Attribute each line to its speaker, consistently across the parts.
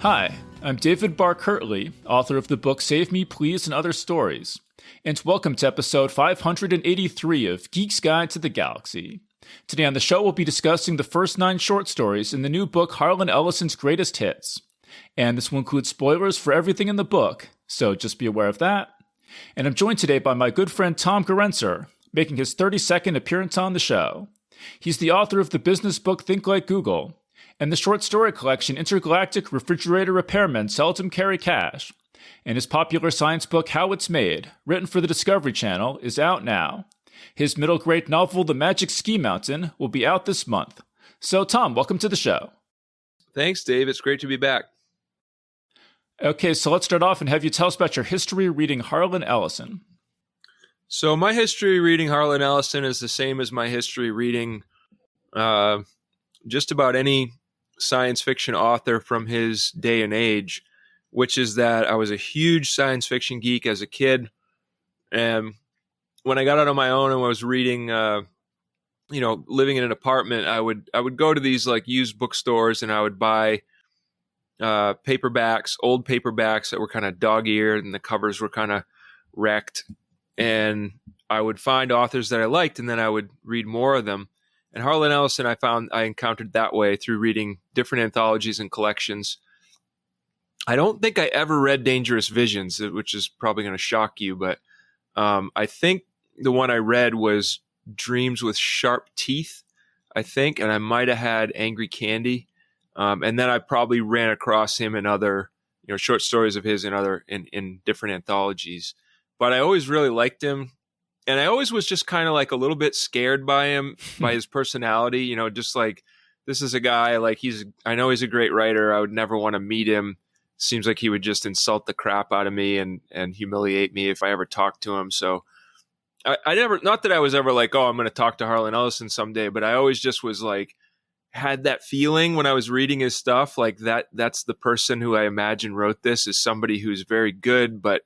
Speaker 1: Hi, I'm David Barr Kirtley, author of the book Save Me Please and Other Stories, and welcome to episode 583 of Geek's Guide to the Galaxy. Today on the show, we'll be discussing the first 9 short stories in the new book Harlan Ellison's Greatest Hits, and this will include spoilers for everything in the book, so just be aware of that. And I'm joined today by my good friend Tom Gerencer, making his 32nd appearance on the show. He's the author of the business book Think Like Google, and the short story collection Intergalactic Refrigerator Repairmen Seldom Carry Cash, and his popular science book How It's Made, written for the Discovery Channel, is out now. His middle-grade novel The Magic Ski Mountain will be out this month. So Tom, welcome to the show.
Speaker 2: Thanks, Dave. It's great to be back.
Speaker 1: Okay, so let's start off and have you tell us about your history reading Harlan Ellison.
Speaker 2: So my history reading Harlan Ellison is the same as my history reading just about any science fiction author from his day and age, which is that I was a huge science fiction geek as a kid. And when I got out on my own and I was reading, living in an apartment, I would go to these like used bookstores and I would buy paperbacks, old paperbacks that were kind of dog-eared and the covers were kind of wrecked. And I would find authors that I liked and then I would read more of them. And Harlan Ellison, I encountered that way through reading different anthologies and collections. I don't think I ever read Dangerous Visions, which is probably going to shock you, but I think the one I read was Dreams with Sharp Teeth, I think, and I might have had Angry Candy. And then I probably ran across him in other, short stories of his in different anthologies. But I always really liked him. And I always was just kind of like a little bit scared by him, by his personality, just like, this is a guy, like I know he's a great writer. I would never want to meet him. Seems like he would just insult the crap out of me and humiliate me if I ever talked to him. So I never, not that I was ever like, oh, I'm going to talk to Harlan Ellison someday, but I always just was like, had that feeling when I was reading his stuff, like that's the person who I imagine wrote this is somebody who's very good, but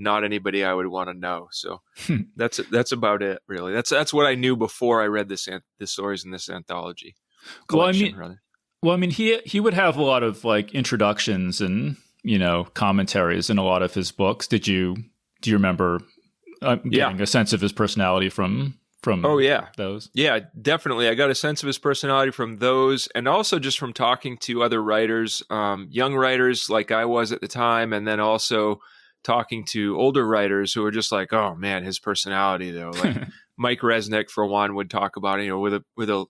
Speaker 2: not anybody I would want to know. So that's about it, really. That's what I knew before I read the stories in this anthology collection.
Speaker 1: Well, I mean, he would have a lot of like introductions and commentaries in a lot of his books. Do you remember getting a sense of his personality from those?
Speaker 2: Yeah, definitely. I got a sense of his personality from those, and also just from talking to other writers, young writers like I was at the time, and then also talking to older writers who were just like, oh man, his personality though. Like Mike Resnick, for one, would talk about it, with a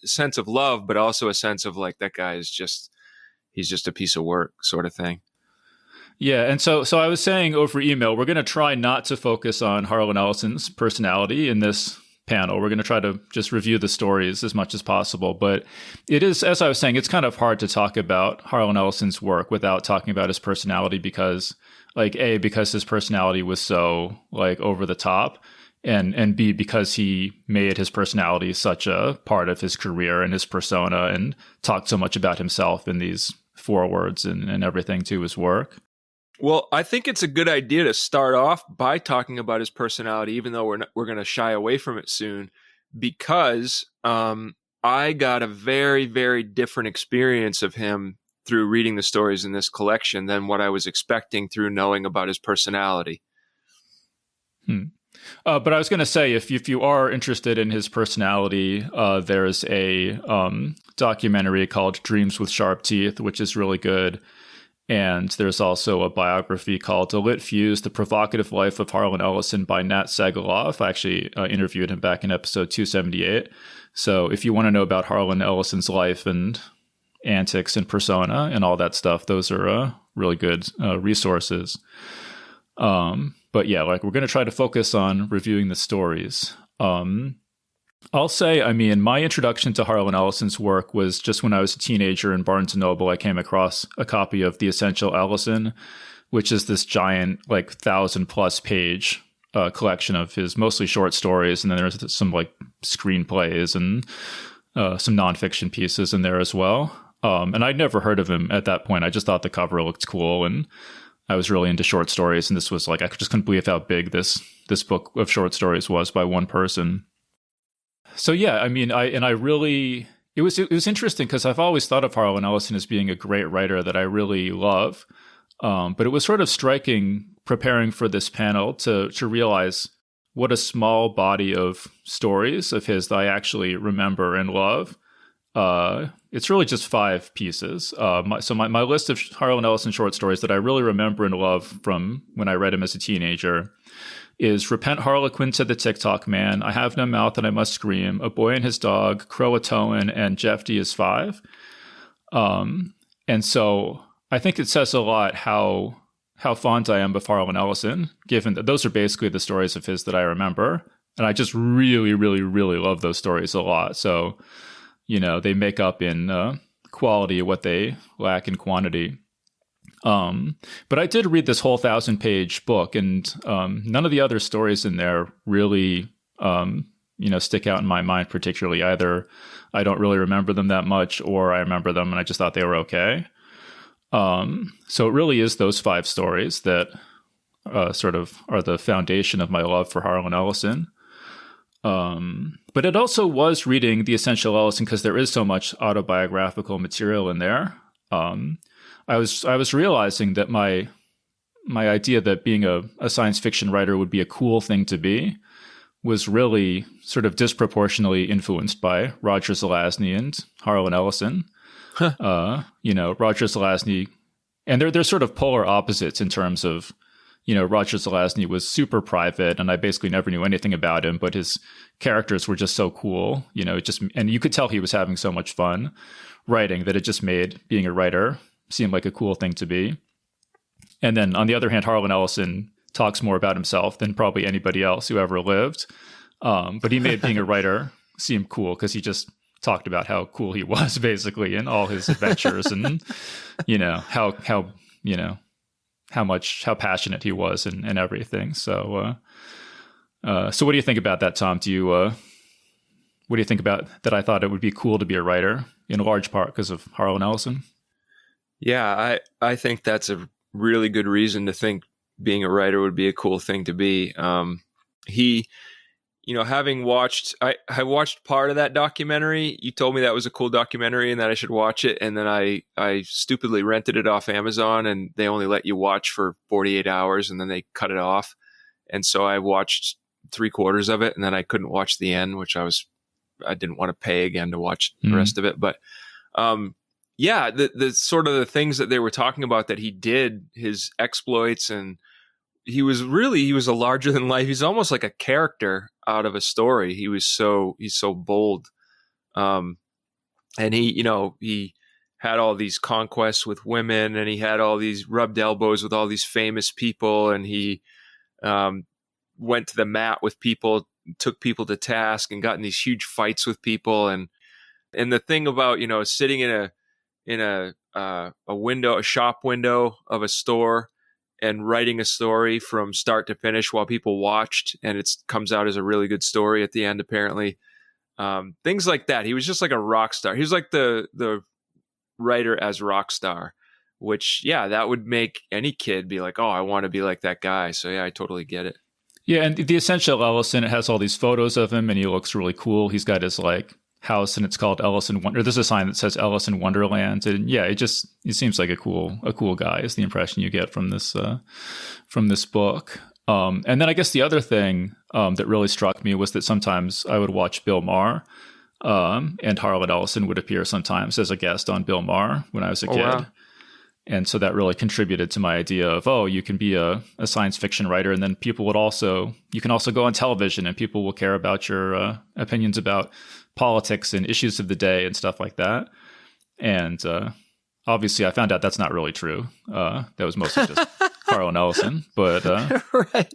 Speaker 2: sense of love, but also a sense of like, that guy is he's just a piece of work sort of thing.
Speaker 1: Yeah, and so I was saying over email, we're going to try not to focus on Harlan Ellison's personality in this panel. We're going to try to just review the stories as much as possible. But it is, as I was saying, it's kind of hard to talk about Harlan Ellison's work without talking about his personality because his personality was so like over the top, and B, because he made his personality such a part of his career and his persona and talked so much about himself in these forewords and everything to his work.
Speaker 2: Well, I think it's a good idea to start off by talking about his personality, even though we're going to shy away from it soon, because I got a very, very different experience of him through reading the stories in this collection than what I was expecting through knowing about his personality.
Speaker 1: But I was going to say, if you are interested in his personality, there's a documentary called Dreams with Sharp Teeth, which is really good. And there's also a biography called A Lit Fuse, The Provocative Life of Harlan Ellison by Nat Sagaloff. I actually interviewed him back in episode 278. So if you want to know about Harlan Ellison's life and antics and persona and all that stuff, those are really good resources. But yeah, like we're going to try to focus on reviewing the stories. I'll say, I mean, my introduction to Harlan Ellison's work was just when I was a teenager in Barnes & Noble. I came across a copy of The Essential Ellison, which is this giant, like 1,000+ page collection of his mostly short stories. And then there's some like screenplays and some nonfiction pieces in there as well. And I'd never heard of him at that point. I just thought the cover looked cool and I was really into short stories. And this was like, I just couldn't believe how big this book of short stories was by one person. So yeah, I mean, I really it was interesting because I've always thought of Harlan Ellison as being a great writer that I really love. But it was sort of striking preparing for this panel to realize what a small body of stories of his that I actually remember and love. It's really just 5 pieces. My list of Harlan Ellison short stories that I really remember and love from when I read him as a teenager is Repent Harlequin to the Ticktockman, I Have No Mouth and I Must Scream, A Boy and His Dog, Croatoan, and Jefty is 5. And so I think it says a lot how fond I am of Harlan Ellison, given that those are basically the stories of his that I remember. And I just really, really, really love those stories a lot. So, they make up in quality what they lack in quantity. But I did read this whole 1,000-page book, and none of the other stories in there really, stick out in my mind particularly. Either I don't really remember them that much, or I remember them and I just thought they were okay. So it really is those 5 stories that sort of are the foundation of my love for Harlan Ellison. But it also was reading The Essential Ellison because there is so much autobiographical material in there. I was realizing that my idea that being a science fiction writer would be a cool thing to be was really sort of disproportionately influenced by Roger Zelazny and Harlan Ellison. Roger Zelazny, and they're sort of polar opposites in terms of, Roger Zelazny was super private and I basically never knew anything about him, but his characters were just so cool, and you could tell he was having so much fun writing that it just made being a writer seem like a cool thing to be. And then on the other hand, Harlan Ellison talks more about himself than probably anybody else who ever lived. But he made being a writer seem cool because he just talked about how cool he was basically in all his adventures and, how passionate he was and everything. So what do you think about that, Tom? What do you think about that? I thought it would be cool to be a writer in large part because of Harlan Ellison.
Speaker 2: Yeah, I think that's a really good reason to think being a writer would be a cool thing to be. Having watched, I watched part of that documentary. You told me that was a cool documentary and that I should watch it. And then I stupidly rented it off Amazon, and they only let you watch for 48 hours and then they cut it off. And so I watched 3/4 of it, and then I couldn't watch the end, which I didn't want to pay again to watch the rest of it. But, the sort of the things that they were talking about that he did, his exploits, and he was a larger than life. He's almost like a character out of a story. He's so bold. And he had all these conquests with women, and he had all these rubbed elbows with all these famous people. And he, went to the mat with people, took people to task, and got in these huge fights with people. And the thing about, sitting in a window, a shop window of a store, and writing a story from start to finish while people watched, and it comes out as a really good story at the end, apparently. Things like that. He was just like a rock star. He was like the writer as rock star, which, that would make any kid be like, oh, I want to be like that guy. So yeah, I totally get it.
Speaker 1: Yeah, and The Essential Ellison, it has all these photos of him, and he looks really cool. He's got his house, and it's called Ellison Wonder. There's a sign that says Ellison Wonderland, and it seems like a cool guy is the impression you get from this book. And then I guess the other thing that really struck me was that sometimes I would watch Bill Maher, and Harlan Ellison would appear sometimes as a guest on Bill Maher when I was a kid. Wow. And so that really contributed to my idea of, you can be a science fiction writer, and then you can also go on television, and people will care about your opinions about politics and issues of the day and stuff like that. And obviously I found out that's not really true. That was mostly just Harlan Ellison, but
Speaker 2: right.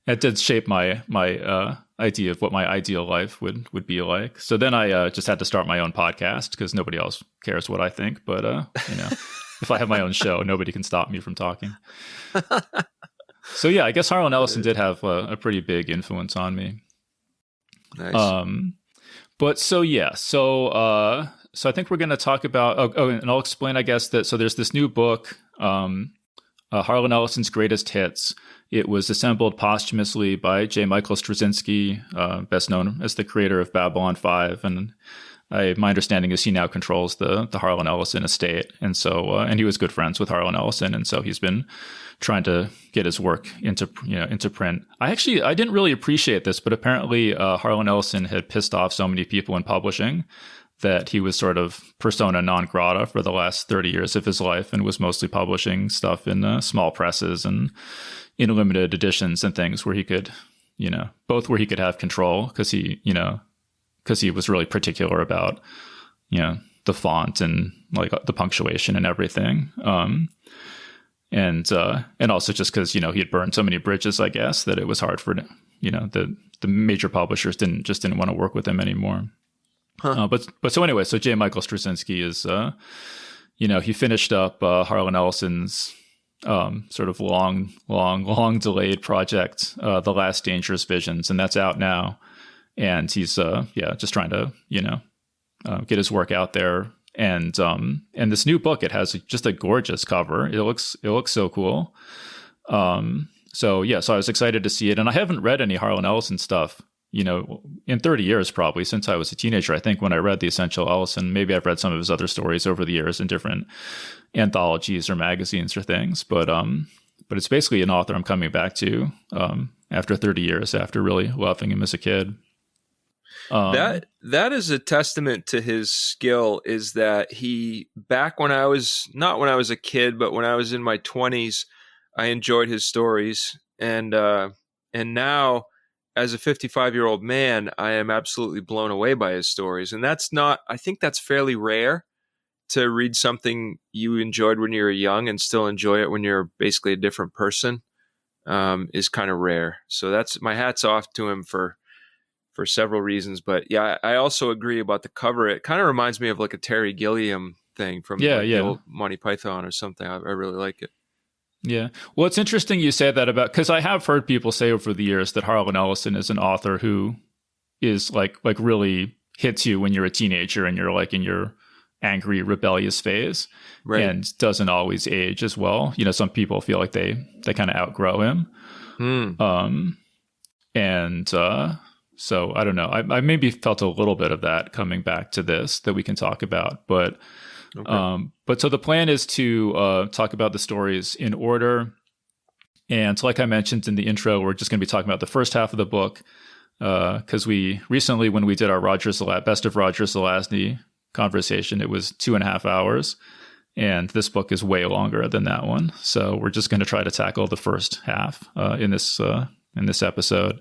Speaker 1: It did shape my idea of what my ideal life would be like. So then I just had to start my own podcast because nobody else cares what I think. But if I have my own show, nobody can stop me from talking. So yeah, I guess Harlan Ellison did have a pretty big influence on me.
Speaker 2: Nice.
Speaker 1: But so I think we're going to talk about, and I'll explain, I guess, that, so there's this new book, Harlan Ellison's Greatest Hits. It was assembled posthumously by J. Michael Straczynski, best known as the creator of Babylon 5. And my understanding is he now controls the Harlan Ellison estate, and so and he was good friends with Harlan Ellison, and so he's been trying to get his work into print. I didn't really appreciate this, but apparently Harlan Ellison had pissed off so many people in publishing that he was sort of persona non grata for the last 30 years of his life, and was mostly publishing stuff in small presses and in limited editions and things where he could, both where he could have control because he was really particular about, the font and like the punctuation and everything. And also just because, he had burned so many bridges, I guess, that it was hard for, the major publishers didn't want to work with him anymore. Huh. But so anyway, so J. Michael Straczynski is, he finished up Harlan Ellison's sort of long delayed project, The Last Dangerous Visions, and that's out now. And he's just trying to get his work out there. And this new book, it has just a gorgeous cover. It looks so cool. So I was excited to see it. And I haven't read any Harlan Ellison stuff, in 30 years probably, since I was a teenager. I think when I read The Essential Ellison, maybe I've read some of his other stories over the years in different anthologies or magazines or things. But it's basically an author I'm coming back to after 30 years, after really loving him as a kid.
Speaker 2: That is a testament to his skill, is that he, back when I was, not when I was a kid, but when I was in my 20s, I enjoyed his stories. And now, as a 55-year-old man, I am absolutely blown away by his stories. And I think that's fairly rare, to read something you enjoyed when you were young and still enjoy it when you're basically a different person, is kind of rare. So that's, my hat's off to him for several reasons. But yeah, I also agree about the cover. It kind of reminds me of like a Terry Gilliam thing from the old Monty Python or something. I really like it.
Speaker 1: Yeah. Well, it's interesting you say that about, because I have heard people say over the years that Harlan Ellison is an author who is like really hits you when you're a teenager and you're like in your angry, rebellious phase, right, and doesn't always age as well. Some people feel like they kind of outgrow him. So I don't know. I maybe felt a little bit of that coming back to this that we can talk about, but so the plan is to talk about the stories in order. And like I mentioned in the intro, we're just going to be talking about the first half of the book because we recently, when we did our Best of Roger Zelazny conversation, it was 2.5 hours. And this book is way longer than that one. So we're just going to try to tackle the first half in this episode.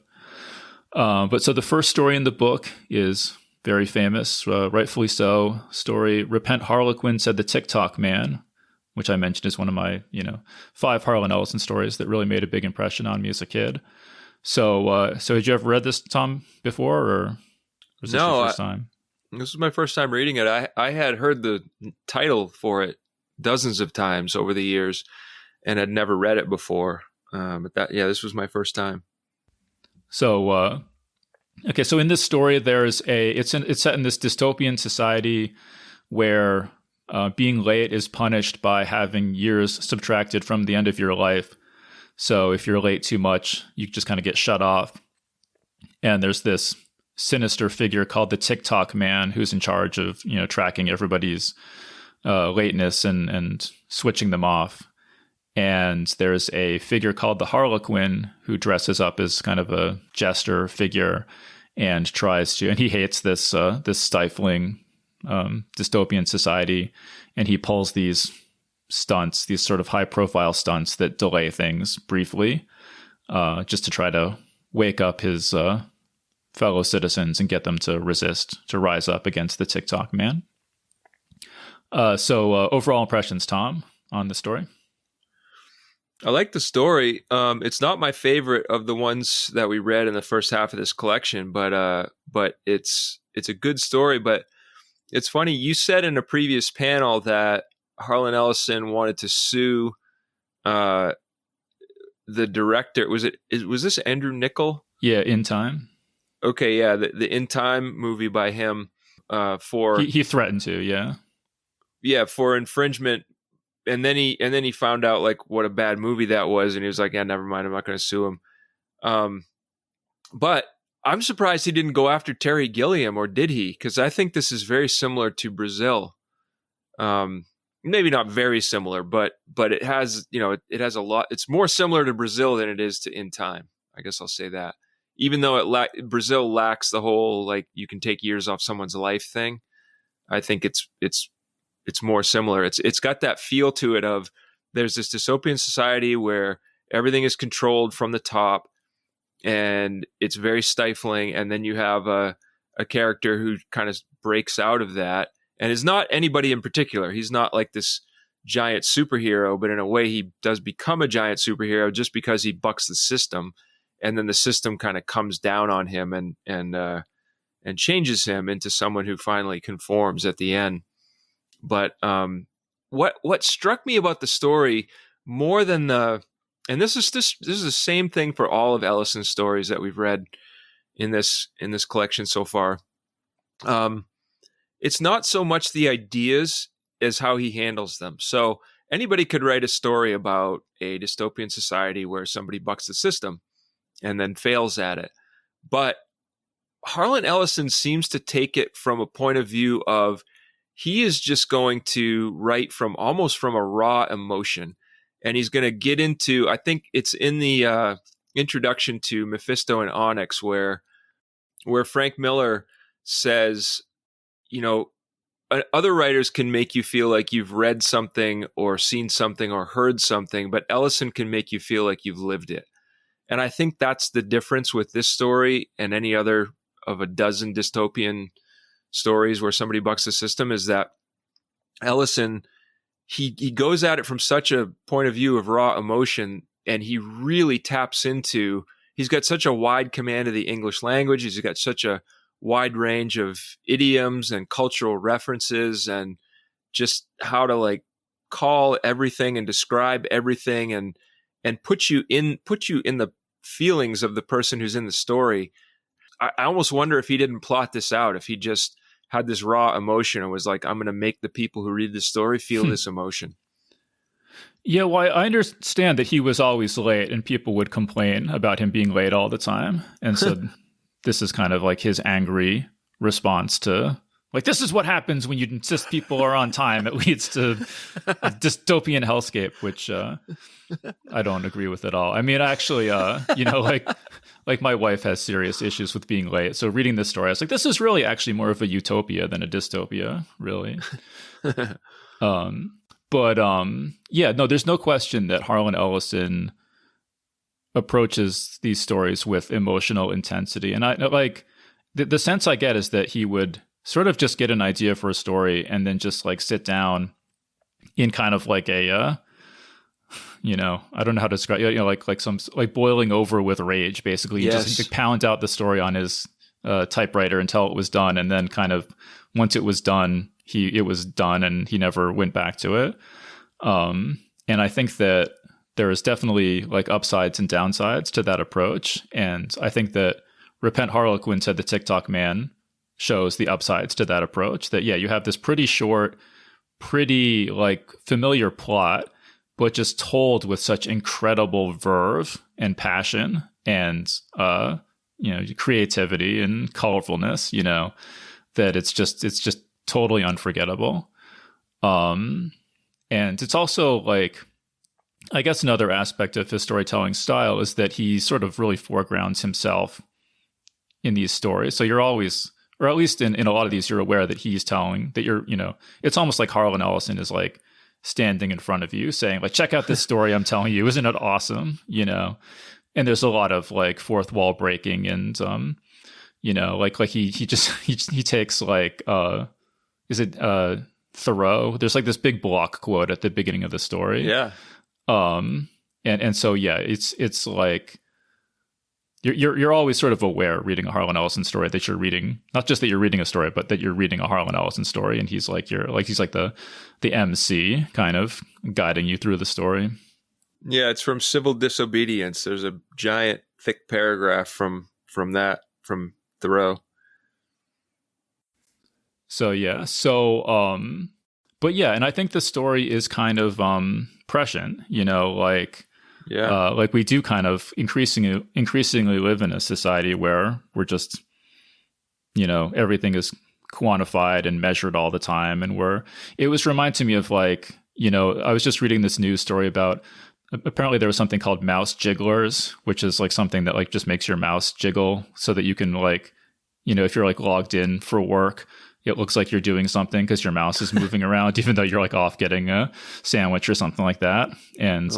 Speaker 1: But so the first story in the book is very famous, rightfully so, story, Repent Harlequin, Said the Ticktockman, which I mentioned is one of my, 5 Harlan Ellison stories that really made a big impression on me as a kid. So had you ever read this, Tom, before, or was this your first time?
Speaker 2: This was my first time reading it. I had heard the title for it dozens of times over the years and had never read it before. But this was my first time.
Speaker 1: So, okay, so in this story, it's set in this dystopian society where being late is punished by having years subtracted from the end of your life. So if you're late too much, you just kind of get shut off. And there's this sinister figure called the Ticktockman who's in charge of, tracking everybody's lateness and switching them off. And there's a figure called the Harlequin who dresses up as kind of a jester figure and he hates this stifling dystopian society, and he pulls these stunts, these sort of high profile stunts that delay things briefly, just to try to wake up his fellow citizens and get them to rise up against the Ticktockman. So overall impressions, Tom, on the story?
Speaker 2: I like the story. It's not my favorite of the ones that we read in the first half of this collection, but it's a good story. But it's funny, you said in a previous panel that Harlan Ellison wanted to sue the director. Was this Andrew Niccol?
Speaker 1: Yeah, In Time.
Speaker 2: Okay, yeah, the In Time movie by him for
Speaker 1: he threatened to,
Speaker 2: for infringement. And then he found out like what a bad movie that was, and he was like, "Yeah, never mind. I'm not going to sue him." But I'm surprised he didn't go after Terry Gilliam, or did he? Because I think this is very similar to Brazil. Maybe not very similar, but it has, it has a lot. It's more similar to Brazil than it is to In Time. I guess I'll say that. Even though Brazil lacks the whole like you can take years off someone's life thing, I think it's more similar. It's got that feel to it of there's this dystopian society where everything is controlled from the top, and it's very stifling. And then you have a character who kind of breaks out of that, and is not anybody in particular. He's not like this giant superhero, but in a way he does become a giant superhero just because he bucks the system, and then the system kind of comes down on him and changes him into someone who finally conforms at the end. But what struck me about the story more than and this is the same thing for all of Ellison's stories that we've read in this collection so far. It's not so much the ideas as how he handles them. So anybody could write a story about a dystopian society where somebody bucks the system and then fails at it. But Harlan Ellison seems to take it from a point of view of he is just going to write almost from a raw emotion. And he's going to get into, I think it's in the introduction to Mefisto and Onyx, where Frank Miller says, other writers can make you feel like you've read something or seen something or heard something, but Ellison can make you feel like you've lived it. And I think that's the difference with this story and any other of a dozen dystopian stories where somebody bucks the system, is that Ellison, he goes at it from such a point of view of raw emotion, and he really taps into, he's got such a wide command of the English language. He's got such a wide range of idioms and cultural references, and just how to like call everything and describe everything and put you in the feelings of the person who's in the story. I almost wonder if he didn't plot this out, if he just had this raw emotion and was like, I'm going to make the people who read this story feel this emotion.
Speaker 1: Yeah, well, I understand that he was always late and people would complain about him being late all the time. And so this is kind of like his angry response to, like, this is what happens when you insist people are on time. It leads to a dystopian hellscape, which I don't agree with at all. I mean, actually, like my wife has serious issues with being late. So reading this story, I was like, this is really actually more of a utopia than a dystopia, really. Yeah, no, there's no question that Harlan Ellison approaches these stories with emotional intensity. And I like the sense I get is that he would sort of just get an idea for a story and then just like sit down in kind of like a, I don't know how to describe, like some like boiling over with rage, basically. Yes. Just like, pound out the story on his typewriter until it was done. And then kind of once it was done, it was done and he never went back to it. And I think that there is definitely like upsides and downsides to that approach. And I think that Repent Harlequin said the Ticktockman shows the upsides to that approach, that, yeah, you have this pretty short, pretty like familiar plot, but just told with such incredible verve and passion and, creativity and colorfulness, that it's just totally unforgettable. And it's also like, I guess another aspect of his storytelling style is that he sort of really foregrounds himself in these stories. So you're always, or at least in a lot of these, you're aware that he's telling that it's almost like Harlan Ellison is like standing in front of you saying like, check out this story I'm telling you. Isn't it awesome? And there's a lot of like fourth wall breaking and, like he takes like, is it Thoreau? There's like this big block quote at the beginning of the story.
Speaker 2: Yeah.
Speaker 1: And so, yeah, it's like, you're always sort of aware reading a Harlan Ellison story that you're reading, not just that you're reading a story, but that you're reading a Harlan Ellison story. And he's like, he's like the MC kind of guiding you through the story.
Speaker 2: Yeah. It's from Civil Disobedience. There's a giant thick paragraph from Thoreau.
Speaker 1: So, yeah. But yeah, and I think the story is kind of prescient, like
Speaker 2: Yeah.
Speaker 1: Like we do kind of increasingly live in a society where we're just, everything is quantified and measured all the time. And it was reminding me of like, I was just reading this news story about, apparently there was something called mouse jigglers, which is like something that like just makes your mouse jiggle so that you can like, if you're like logged in for work, it looks like you're doing something because your mouse is moving around, even though you're like off getting a sandwich or something like that. And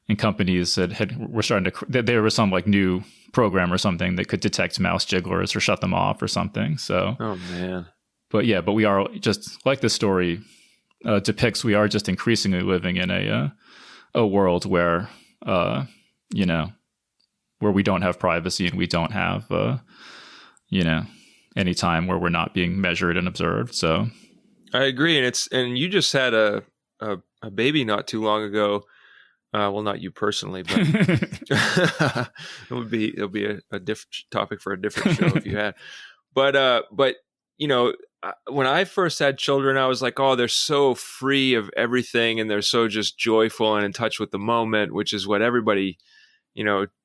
Speaker 1: and companies that were starting to, there was some like new program or something that could detect mouse jigglers or shut them off or something. So, but we are just like the story depicts. We are just increasingly living in a world where, where we don't have privacy and we don't have, any time where we're not being measured and observed. So
Speaker 2: I agree. And you just had a baby not too long ago. Well, not you personally, but it'll be a different topic for a different show if you had. But when I first had children, I was like, oh, they're so free of everything and they're so just joyful and in touch with the moment, which is what everybody,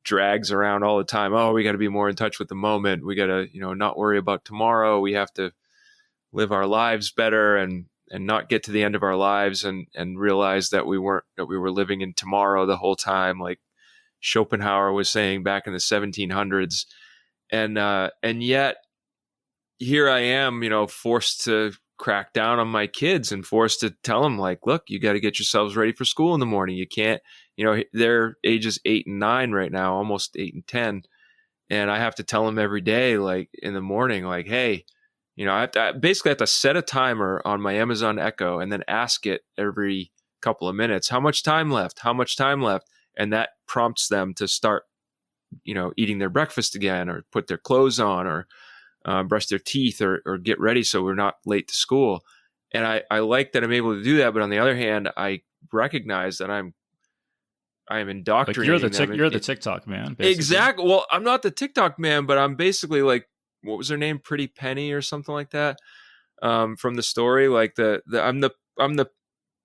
Speaker 2: drags around all the time. Oh, we got to be more in touch with the moment. We got to, not worry about tomorrow. We have to live our lives better and not get to the end of our lives and realize that we were living in tomorrow the whole time, like Schopenhauer was saying back in the 1700s. And yet here I am, forced to crack down on my kids and forced to tell them like, look, you got to get yourselves ready for school in the morning. You can't, they're ages 8 and 9 right now, almost 8 and 10. And I have to tell them every day, like in the morning, like, hey, I basically have to set a timer on my Amazon Echo and then ask it every couple of minutes, how much time left? And that prompts them to start, eating their breakfast again or put their clothes on or brush their teeth or get ready so we're not late to school. And I like that I'm able to do that. But on the other hand, I recognize that I am indoctrinating them.
Speaker 1: You're the TikTok man. Basically.
Speaker 2: Exactly. Well, I'm not the TikTok man, but I'm basically like, what was her name? Pretty Penny or something like that. From the story, like I'm the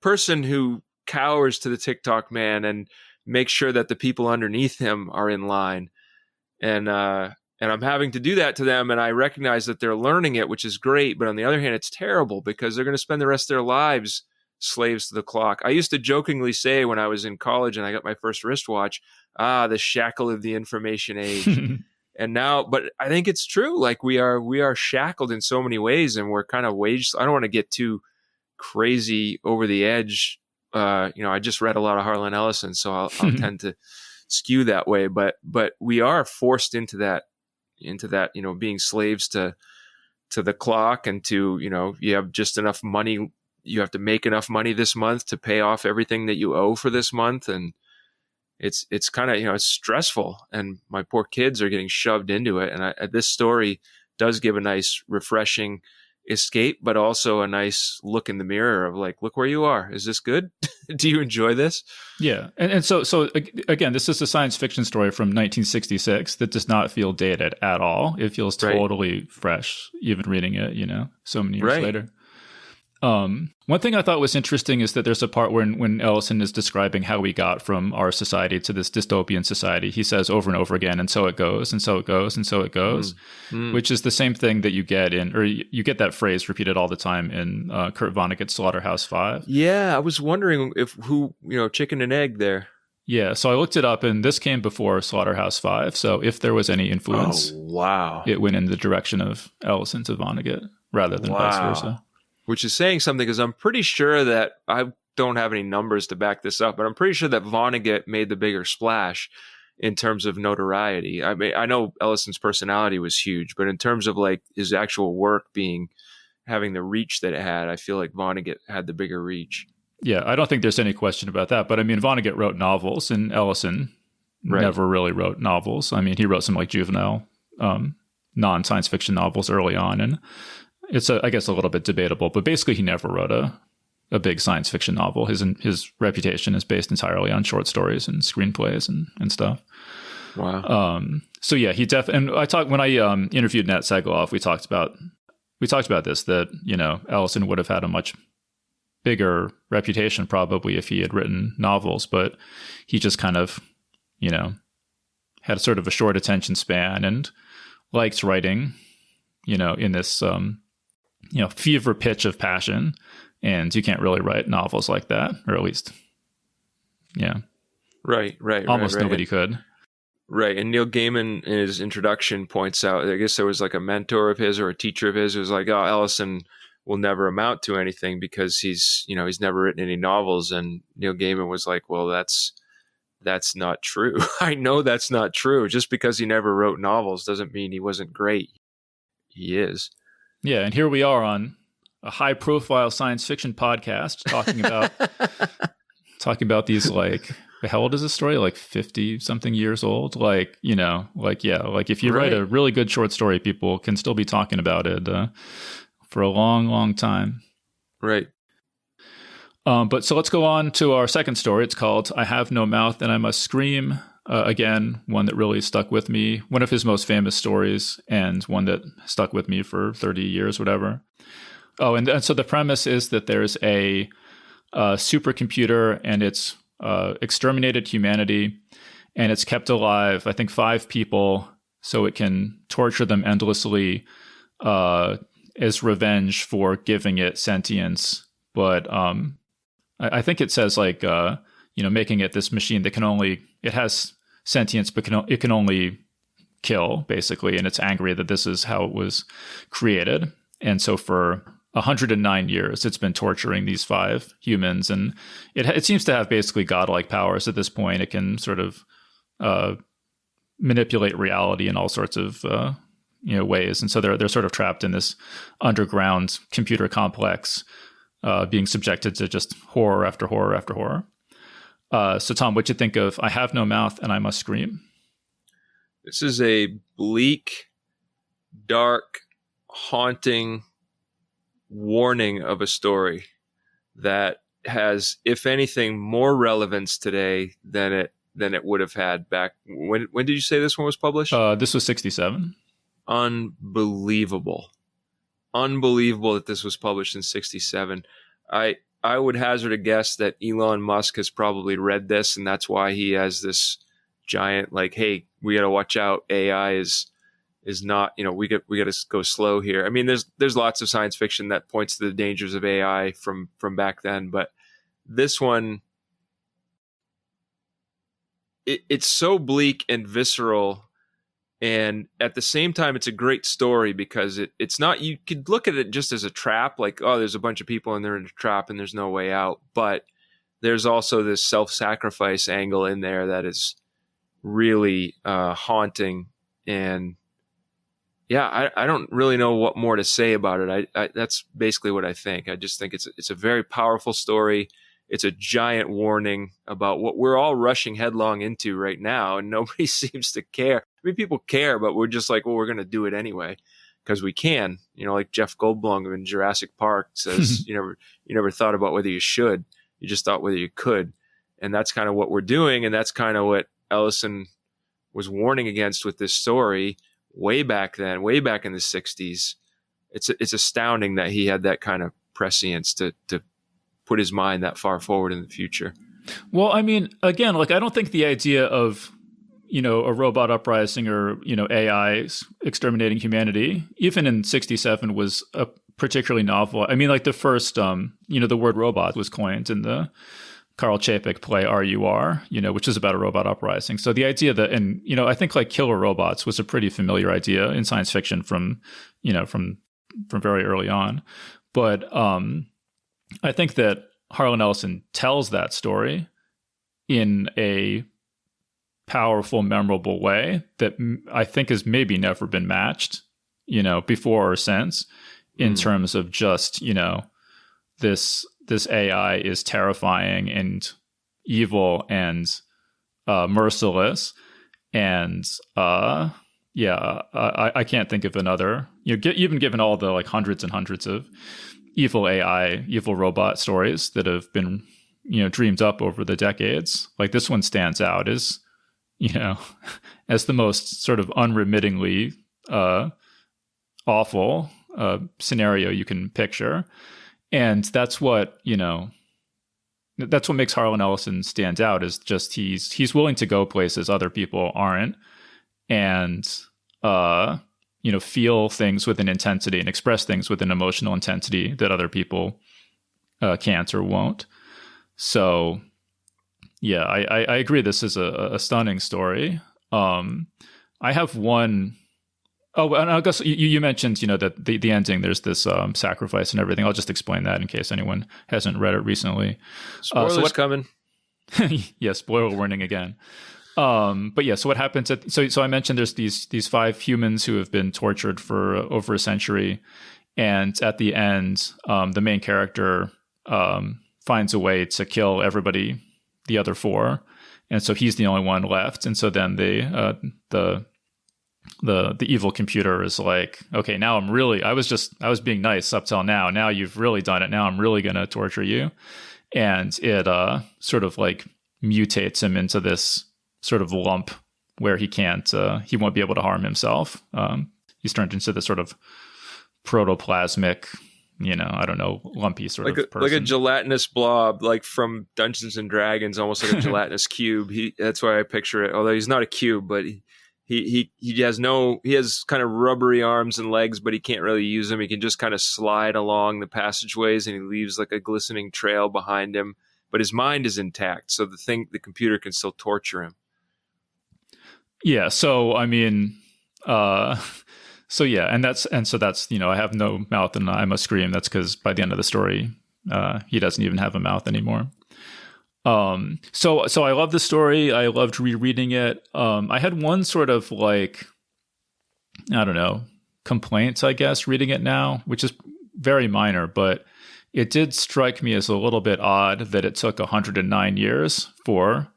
Speaker 2: person who cowers to the TikTok man and makes sure that the people underneath him are in line. And I'm having to do that to them. And I recognize that they're learning it, which is great. But on the other hand, it's terrible because they're going to spend the rest of their lives slaves to the clock. I used to jokingly say when I was in college and I got my first wristwatch, the shackle of the information age. And now, but I think it's true. Like we are shackled in so many ways and we're kind of waged. I don't want to get too crazy over the edge. I just read a lot of Harlan Ellison, so I'll tend to skew that way, but we are forced into that, being slaves to the clock and to, you have just enough money. You have to make enough money this month to pay off everything that you owe for this month. And it's kind of, it's stressful and my poor kids are getting shoved into it. And this story does give a nice refreshing escape, but also a nice look in the mirror of like, look where you are. Is this good? Do you enjoy this?
Speaker 1: Yeah. And so again, this is a science fiction story from 1966 that does not feel dated at all. It feels totally fresh, even reading it, so many years later. One thing I thought was interesting is that there's a part when Ellison is describing how we got from our society to this dystopian society, he says over and over again, and so it goes, and so it goes, and so it goes, which is the same thing that you get you get that phrase repeated all the time in Kurt Vonnegut's Slaughterhouse-Five.
Speaker 2: Yeah, I was wondering chicken and egg there.
Speaker 1: Yeah, so I looked it up, and this came before Slaughterhouse-Five, so if there was any influence, it went in the direction of Ellison to Vonnegut rather than vice versa.
Speaker 2: Which is saying something because I'm pretty sure that I don't have any numbers to back this up, but I'm pretty sure that Vonnegut made the bigger splash in terms of notoriety. I mean, I know Ellison's personality was huge, but in terms of like his actual work having the reach that it had, I feel like Vonnegut had the bigger reach.
Speaker 1: Yeah, I don't think there's any question about that. But I mean, Vonnegut wrote novels and Ellison never really wrote novels. I mean, he wrote some like juvenile non-science fiction novels early on, and it's, I guess, a little bit debatable, but basically he never wrote a big science fiction novel. His reputation is based entirely on short stories and screenplays and stuff.
Speaker 2: Wow.
Speaker 1: So yeah, and when I interviewed Nat Segalov, we talked about this, that, Ellison would have had a much bigger reputation probably if he had written novels, but he just kind of, had a sort of a short attention span and liked writing, in this, fever pitch of passion. And you can't really write novels like that, or at least,
Speaker 2: Right.
Speaker 1: almost nobody could.
Speaker 2: Right. And Neil Gaiman in his introduction points out, I guess there was like a mentor of his or a teacher of his who was like, oh, Ellison will never amount to anything because he's never written any novels. And Neil Gaiman was like, well, that's not true. I know that's not true. Just because he never wrote novels doesn't mean he wasn't great. He is. Yeah.
Speaker 1: And here we are on a high profile science fiction podcast talking about these, like, how old is this story? Like 50 something years old? Like, if you write a really good short story, people can still be talking about it for a long, long time.
Speaker 2: Right.
Speaker 1: But so let's go on to our second story. It's called I Have No Mouth and I Must Scream. Again, one that really stuck with me. One of his most famous stories and one that stuck with me for 30 years, whatever. Oh, and so the premise is that there's a supercomputer and it's exterminated humanity, and it's kept alive, I think, 5 people, so it can torture them endlessly as revenge for giving it sentience. But I think it says, like, making it this machine that it has sentience, but it can only kill, basically, and it's angry that this is how it was created. And so for 109 years, it's been torturing these 5 humans, and it seems to have basically godlike powers at this point. It can sort of manipulate reality in all sorts of ways, and so they're sort of trapped in this underground computer complex, being subjected to just horror after horror after horror. So, Tom, what'd you think of I Have No Mouth and I Must Scream?
Speaker 2: This is a bleak, dark, haunting warning of a story that has, if anything, more relevance today than it would have had back. When did you say this one was published?
Speaker 1: This was 1967.
Speaker 2: Unbelievable that this was published in 1967. I would hazard a guess that Elon Musk has probably read this, and that's why he has this giant, like, hey, we got to watch out. AI is not, we got to go slow here. I mean, there's lots of science fiction that points to the dangers of AI from back then, but this one, it's so bleak and visceral, and at the same time, it's a great story because it's not, you could look at it just as a trap, like, oh, there's a bunch of people and they're in a trap and there's no way out, but there's also this self-sacrifice angle in there that is really haunting. And yeah, I don't really know what more to say about it. I that's basically what I think. I just think it's a very powerful story. It's a giant warning about what we're all rushing headlong into right now, and nobody seems to care. I mean, people care, but we're just like, well, we're going to do it anyway because we can. Like Jeff Goldblum in Jurassic Park says, you never thought about whether you should. You just thought whether you could, and that's kind of what we're doing, and that's kind of what Ellison was warning against with this story. Way back then, way back in the 60s, it's astounding that he had that kind of prescience to put his mind that far forward in the future.
Speaker 1: Well, I mean, again, like, I don't think the idea of, a robot uprising or, AI exterminating humanity, even in 1967, was a particularly novel. I mean, like, the first, the word robot was coined in the Karl Čapek play R.U.R., which is about a robot uprising. So the idea that, and, I think, like, killer robots was a pretty familiar idea in science fiction from very early on. But I think that Harlan Ellison tells that story in a powerful, memorable way that I think has maybe never been matched, before or since, in terms of just, this AI is terrifying and evil and merciless. And I can't think of another, even given all the, like, hundreds and hundreds of evil AI, evil robot stories that have been, dreamed up over the decades. Like, this one stands out as, as the most sort of unremittingly awful scenario you can picture. And that's what, that's what makes Harlan Ellison stand out, is just he's willing to go places other people aren't, and feel things with an intensity and express things with an emotional intensity that other people can't or won't. So yeah, I agree. This is a stunning story. I have one. Oh, and I guess you mentioned, that the ending, there's this sacrifice and everything. I'll just explain that in case anyone hasn't read it recently.
Speaker 2: Spoilers coming.
Speaker 1: Yeah, spoiler warning again. But yeah, so what happens so I mentioned there's these 5 humans who have been tortured for over a century, and at the end, the main character finds a way to kill everybody, the other 4, and so he's the only one left. And so then the evil computer is like, okay, now I was being nice up till now. Now you've really done it. Now I'm really going to torture you. And it sort of like mutates him into this sort of lump where he won't be able to harm himself. He's turned into this sort of protoplasmic, I don't know, lumpy sort of person.
Speaker 2: Like a gelatinous blob, like from Dungeons and Dragons, almost like a gelatinous cube. That's why I picture it. Although he's not a cube, but he has kind of rubbery arms and legs, but he can't really use them. He can just kind of slide along the passageways, and he leaves like a glistening trail behind him. But his mind is intact, so the computer can still torture him.
Speaker 1: Yeah. So I mean, so yeah, and that's I have no mouth and I must scream. That's because by the end of the story, he doesn't even have a mouth anymore. So I love the story. I loved rereading it. I had one sort of like, I don't know, complaint, I guess, reading it now, which is very minor, but it did strike me as a little bit odd that it took 109 years for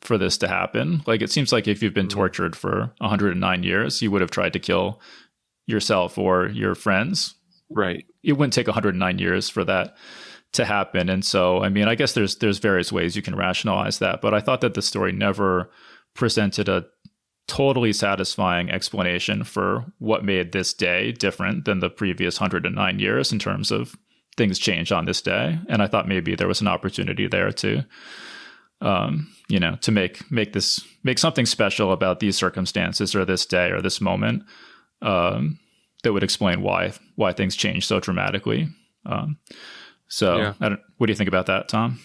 Speaker 1: this to happen. Like, it seems like if you've been tortured for 109 years, you would have tried to kill yourself or your friends.
Speaker 2: Right.
Speaker 1: It wouldn't take 109 years for that to happen. And so, I mean, I guess there's various ways you can rationalize that, but I thought that the story never presented a totally satisfying explanation for what made this day different than the previous 109 years in terms of things change on this day. And I thought maybe there was an opportunity there to, to make something special about these circumstances or this day or this moment, that would explain why things change so dramatically. So yeah. What do you think about that, Tom?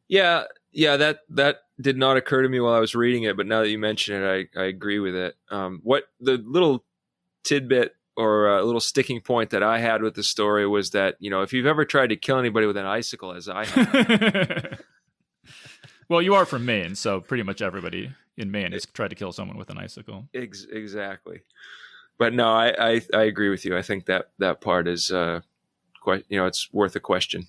Speaker 2: Yeah, that did not occur to me while I was reading it, but now that you mention it, I agree with it. What the little tidbit or a little sticking point that I had with the story was that, if you've ever tried to kill anybody with an icicle, as I have.
Speaker 1: Well, you are from Maine, so pretty much everybody in Maine has tried to kill someone with an icicle.
Speaker 2: Exactly. But no, I agree with you. I think that part is it's worth a question.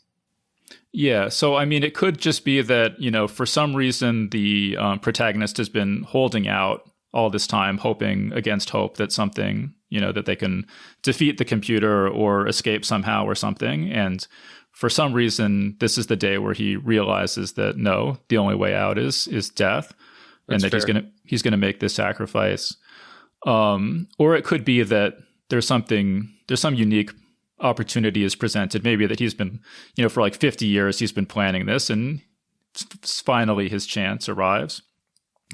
Speaker 1: Yeah. So, I mean, it could just be that, for some reason, the protagonist has been holding out all this time, hoping against hope that something, that they can defeat the computer or escape somehow or something. And for some reason, this is the day where he realizes that no, the only way out is death.
Speaker 2: That's
Speaker 1: and that
Speaker 2: fair.
Speaker 1: he's going to make this sacrifice. Or it could be that there's some unique opportunity is presented, maybe that he's been, for like 50 years, he's been planning this, and finally his chance arrives.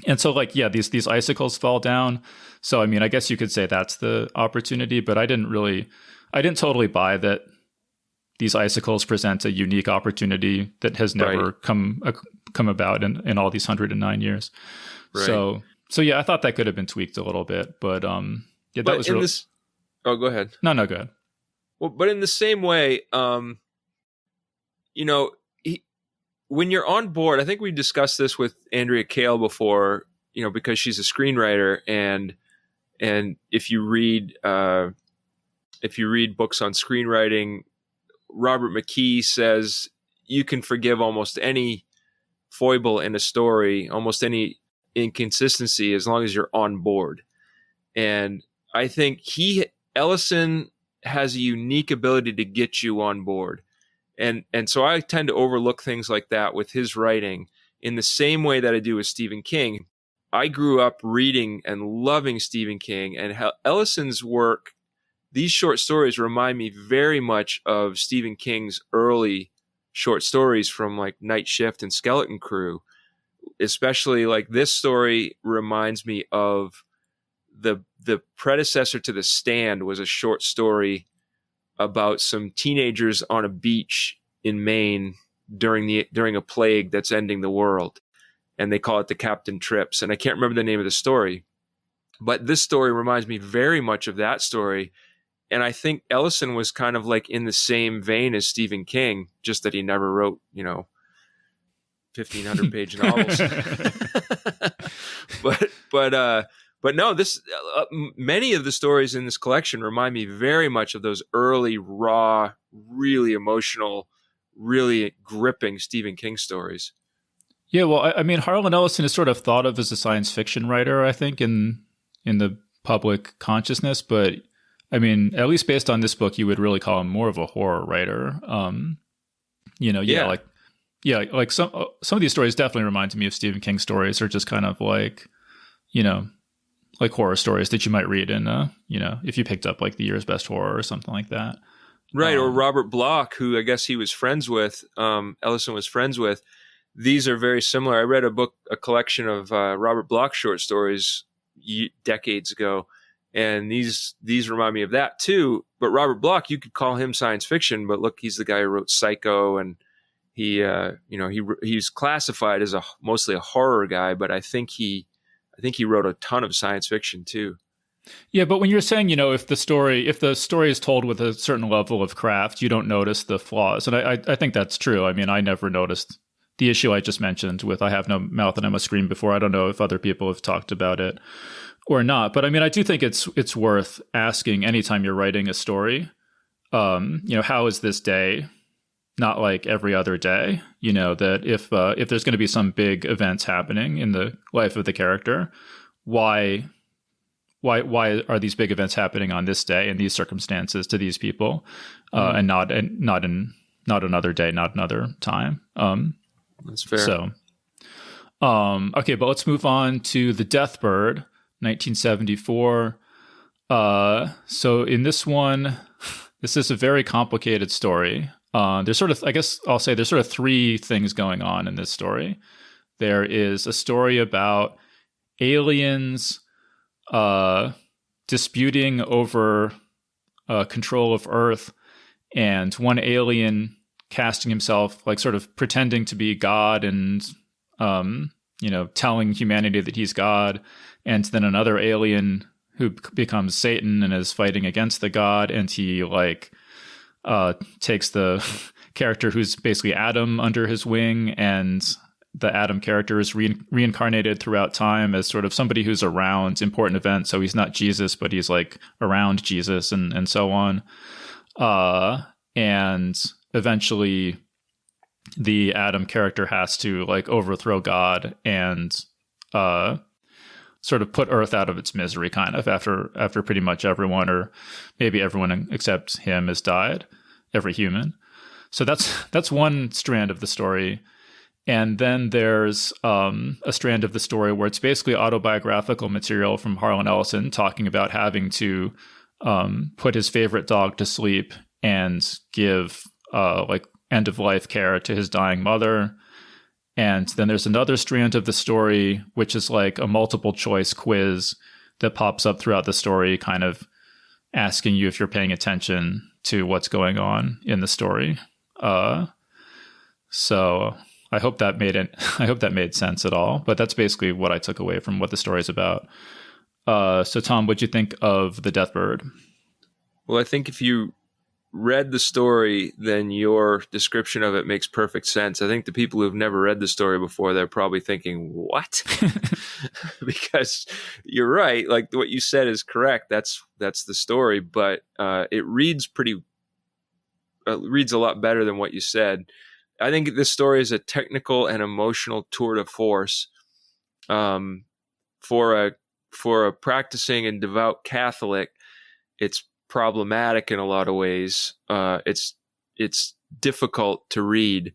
Speaker 1: And so, like, yeah, these icicles fall down. So, I mean, I guess you could say that's the opportunity, but I didn't totally buy that these icicles present a unique opportunity that has never come about in all these 109 years. Right. So yeah, I thought that could have been tweaked a little bit, but that was really.
Speaker 2: Oh, go ahead.
Speaker 1: No, go ahead.
Speaker 2: Well, but in the same way, when you're on board, I think we discussed this with Andrea Kale before, because she's a screenwriter, and if you read books on screenwriting, Robert McKee says you can forgive almost any foible in a story, almost any inconsistency, as long as you're on board. And I think Ellison has a unique ability to get you on board. And so I tend to overlook things like that with his writing in the same way that I do with Stephen King. I grew up reading and loving Stephen King, and Ellison's work these short stories remind me very much of Stephen King's early short stories from like Night Shift and Skeleton Crew. Especially like this story reminds me of the predecessor to The Stand was a short story about some teenagers on a beach in Maine during a plague that's ending the world. And they call it the Captain Trips. And I can't remember the name of the story, but this story reminds me very much of that story. And I think Ellison was kind of like in the same vein as Stephen King, just that he never wrote, 1,500 page novels. But no, this many of the stories in this collection remind me very much of those early, raw, really emotional, really gripping Stephen King stories.
Speaker 1: Yeah, well, I mean, Harlan Ellison is sort of thought of as a science fiction writer, I think, in the public consciousness. But I mean, at least based on this book, you would really call him more of a horror writer. Like some of these stories definitely remind me of Stephen King stories, or just kind of like, like horror stories that you might read in, if you picked up like the year's best horror or something like that.
Speaker 2: Right. Or Robert Bloch, who I guess he was friends with, Ellison was friends with. These are very similar. I read a collection of Robert Bloch short stories decades ago, and these remind me of that too. But Robert Bloch, you could call him science fiction, but look, he's the guy who wrote Psycho, and he's classified as mostly a horror guy, but I think he wrote a ton of science fiction too.
Speaker 1: Yeah, but when you're saying, if the story is told with a certain level of craft, you don't notice the flaws. And I think that's true. I mean, I never noticed the issue I just mentioned with I have no mouth and I must scream before. I don't know if other people have talked about it or not. But I mean, I do think it's worth asking anytime you're writing a story, how is this day not like every other day? That if there's going to be some big events happening in the life of the character, why are these big events happening on this day in these circumstances to these people, and not another day, not another time?
Speaker 2: That's fair.
Speaker 1: So, okay, but let's move on to The Deathbird, 1974. So in this one, this is a very complicated story. There's sort of, I guess I'll say there's sort of three things going on in this story. There is a story about aliens disputing over control of Earth, and one alien casting himself, like sort of pretending to be God and, telling humanity that he's God. And then another alien who becomes Satan and is fighting against the God. And he takes the character who's basically Adam under his wing, and the Adam character is reincarnated throughout time as sort of somebody who's around important events. So he's not Jesus, but he's like around Jesus and so on. And eventually the Adam character has to like overthrow God and sort of put Earth out of its misery, kind of after pretty much everyone, or maybe everyone except him, has died, every human. So that's one strand of the story. And then there's a strand of the story where it's basically autobiographical material from Harlan Ellison talking about having to put his favorite dog to sleep and give like end-of-life care to his dying mother. And then there's another strand of the story, which is like a multiple choice quiz that pops up throughout the story, kind of asking you if you're paying attention to what's going on in the story. So I hope that made sense at all. But that's basically what I took away from what the story is about. So Tom, what'd you think of The Deathbird?
Speaker 2: Well, I think if you read the story, then your description of it makes perfect sense. I think the people who've never read the story before, they're probably thinking, what? Because you're right. Like what you said is correct. That's the story, but it reads reads a lot better than what you said. I think this story is a technical and emotional tour de force for a practicing and devout Catholic. It's problematic in a lot of ways. It's difficult to read.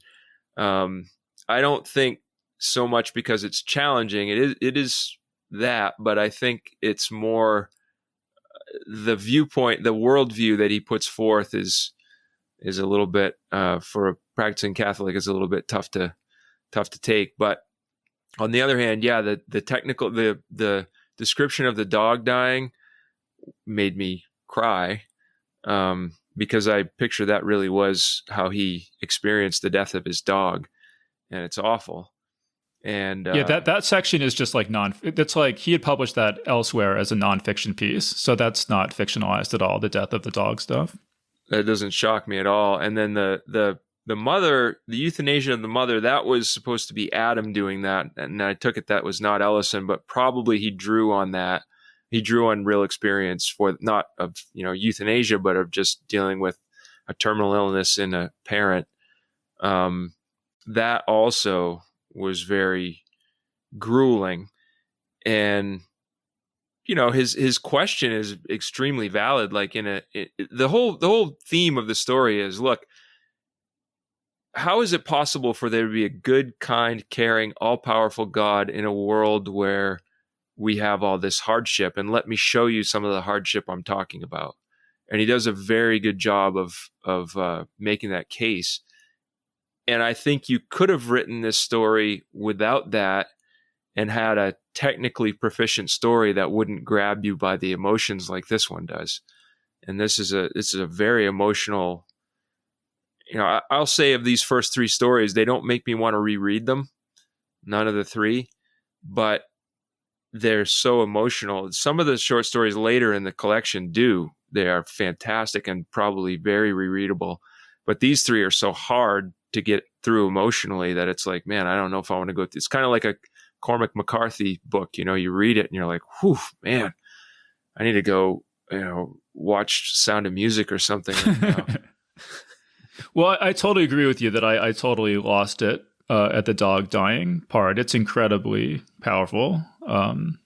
Speaker 2: I don't think so much because it's challenging. It is that, but I think it's more the viewpoint, the worldview that he puts forth is a little bit, for a practicing Catholic, is a little bit tough to take. But on the other hand, yeah, the technical, the description of the dog dying made me cry, because I picture that really was how he experienced the death of his dog, and it's awful. And
Speaker 1: that section is just like it's like he had published that elsewhere as a nonfiction piece, so that's not fictionalized at all, the death of the dog stuff.
Speaker 2: That doesn't shock me at all. And then the mother, the euthanasia of the mother, that was supposed to be Adam doing that, and I took it that was not Ellison, but probably he drew on that. He drew on real experience, for not of euthanasia, but of just dealing with a terminal illness in a parent. That also was very grueling, and his question is extremely valid. Like the whole theme of the story is, look, how is it possible for there to be a good, kind, caring, all-powerful God in a world where we have all this hardship? And let me show you some of the hardship I'm talking about. And he does a very good job of making that case. And I think you could have written this story without that and had a technically proficient story that wouldn't grab you by the emotions like this one does. And this is a very emotional. I'll say of these first three stories, they don't make me want to reread them. None of the three, but they're so emotional. Some of the short stories later in the collection do. They are fantastic and probably very rereadable. But these three are so hard to get through emotionally that it's like, man, I don't know if I want to go through. It's kind of like a Cormac McCarthy book. You read it and you're like, whew, man, I need to go, watch Sound of Music or something.
Speaker 1: Well, I totally agree with you that I totally lost it at the dog dying part. It's incredibly powerful. Him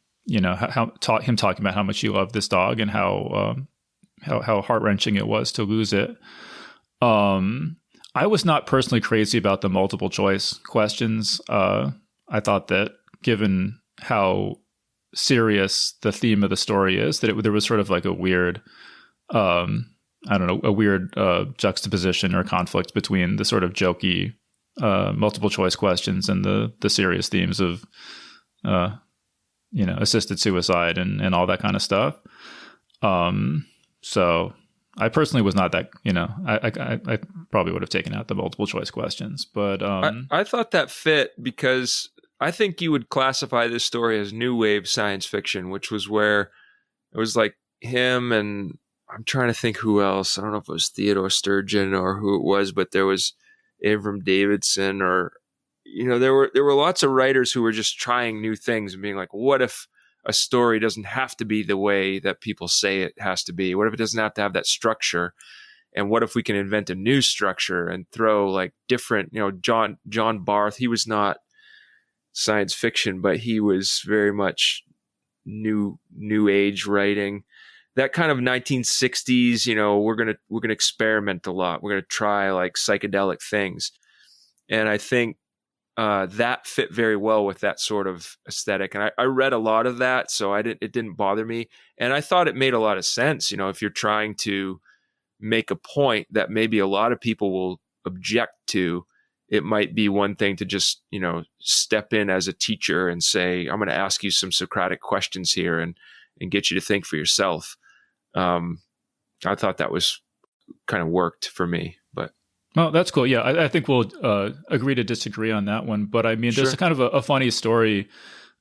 Speaker 1: talking about how much he loved this dog and how heart-wrenching it was to lose it. I was not personally crazy about the multiple choice questions. I thought that given how serious the theme of the story is, that there was sort of like a weird, juxtaposition or conflict between the sort of jokey multiple choice questions and the serious themes of, assisted suicide and all that kind of stuff. So I personally was not that, I probably would have taken out the multiple choice questions, but
Speaker 2: I thought that fit because I think you would classify this story as new wave science fiction, which was where it was like him and I'm trying to think who else. I don't know if it was Theodore Sturgeon or who it was, but there was Avram Davidson or, there were lots of writers who were just trying new things and being like, what if a story doesn't have to be the way that people say it has to be? What if it doesn't have to have that structure? And what if we can invent a new structure and throw like different, John Barth, he was not science fiction, but he was very much new age writing. That kind of 1960s, we're going to experiment a lot. We're going to try like psychedelic things. And I think that fit very well with that sort of aesthetic. And I read a lot of that, so it didn't bother me. And I thought it made a lot of sense. If you're trying to make a point that maybe a lot of people will object to, it might be one thing to just, step in as a teacher and say, I'm going to ask you some Socratic questions here and get you to think for yourself. I thought that was kind of worked for me, but.
Speaker 1: Well, that's cool. Yeah, I think we'll agree to disagree on that one. But I mean, there's
Speaker 2: Sure.
Speaker 1: a kind of a funny story.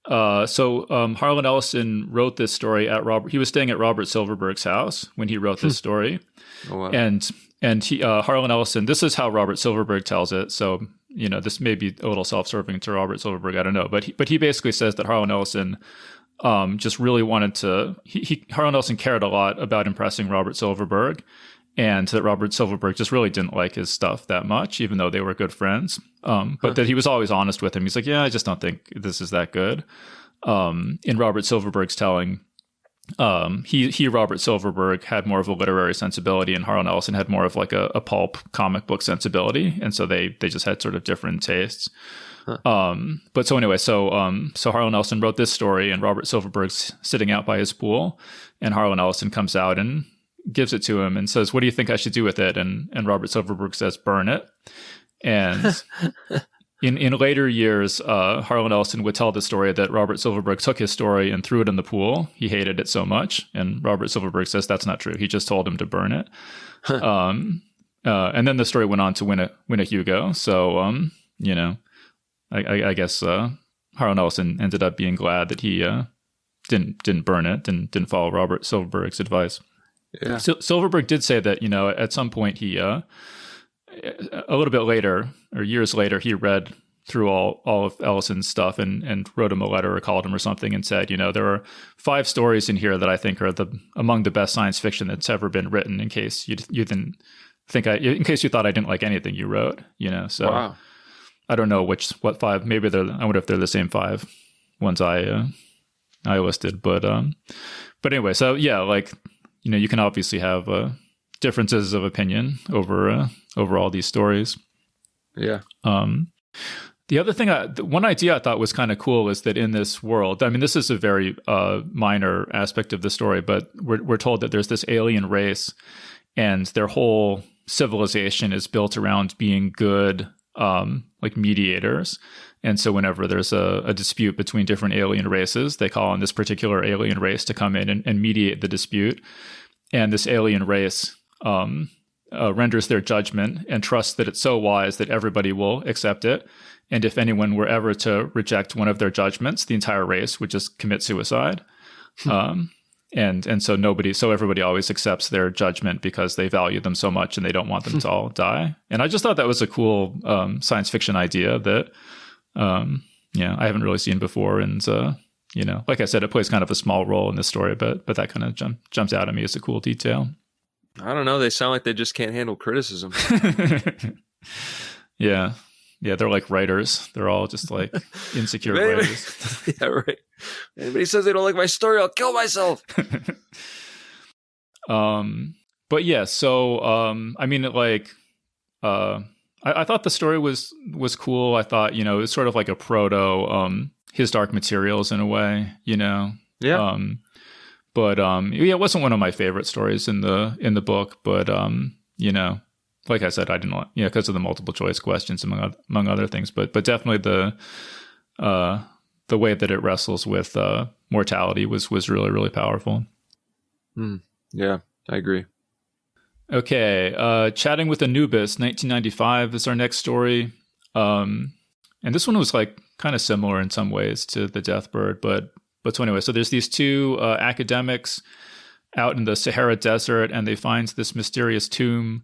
Speaker 1: So Harlan Ellison wrote this story he was staying at Robert Silverberg's house when he wrote this story.
Speaker 2: Oh, wow.
Speaker 1: And he, Harlan Ellison, this is how Robert Silverberg tells it. So, this may be a little self-serving to Robert Silverberg. I don't know. But he basically says that Harlan Ellison just really wanted to, Harlan Ellison cared a lot about impressing Robert Silverberg, and that Robert Silverberg just really didn't like his stuff that much, even though they were good friends. But that he was always honest with him. He's like, yeah, I just don't think this is that good. In Robert Silverberg's telling, Robert Silverberg had more of a literary sensibility, and Harlan Ellison had more of like a pulp comic book sensibility, and so they just had sort of different tastes. Huh. But so anyway, so Harlan Ellison wrote this story, and Robert Silverberg's sitting out by his pool, and Harlan Ellison comes out and gives it to him and says, "What do you think I should do with it?" And Robert Silverberg says, "Burn it." And in later years, Harlan Ellison would tell the story that Robert Silverberg took his story and threw it in the pool. He hated it so much, and Robert Silverberg says that's not true. He just told him to burn it. And then the story went on to win a Hugo. So I guess Harlan Ellison ended up being glad that he didn't burn it, didn't follow Robert Silverberg's advice. Yeah. Silverberg did say that at some point he a little bit later or years later he read through all of Ellison's stuff and wrote him a letter or called him or something and said, there are 5 stories in here that I think are among the best science fiction that's ever been written. In case you didn't think in case you thought I didn't like anything you wrote, So wow. I don't know what 5. Maybe I wonder if they're the same 5 ones I listed, but anyway, so yeah, like you can obviously have differences of opinion over all these stories.
Speaker 2: Yeah.
Speaker 1: The other thing, one idea I thought was kind of cool is that in this world, I mean, this is a very minor aspect of the story, but we're told that there's this alien race, and their whole civilization is built around being good, like mediators. And so whenever there's a dispute between different alien races, they call on this particular alien race to come in and mediate the dispute. And this alien race renders their judgment and trusts that it's so wise that everybody will accept it. And if anyone were ever to reject one of their judgments, the entire race would just commit suicide. And so everybody always accepts their judgment because they value them so much and they don't want them to all die. And I just thought that was a cool science fiction idea that I haven't really seen before. And like I said, it plays kind of a small role in this story, but that kind of jumps out at me as a cool detail.
Speaker 2: I don't know. They sound like they just can't handle criticism.
Speaker 1: Yeah. Yeah, they're like writers. They're all just like insecure writers.
Speaker 2: Yeah, right. Anybody says they don't like my story, I'll kill myself.
Speaker 1: But yeah, so I mean, I thought the story was cool. I thought, it was sort of like a proto His Dark Materials in a way, Yeah. It wasn't one of my favorite stories in the book, but like I said, I didn't want, because of the multiple choice questions among other things, but definitely the way that it wrestles with mortality was really, really powerful.
Speaker 2: Yeah, I agree.
Speaker 1: Okay, Chatting with Anubis, 1995 is our next story. And this one was like kind of similar in some ways to the Deathbird, but so anyway, so there's these 2 academics out in the Sahara Desert, and they find this mysterious tomb,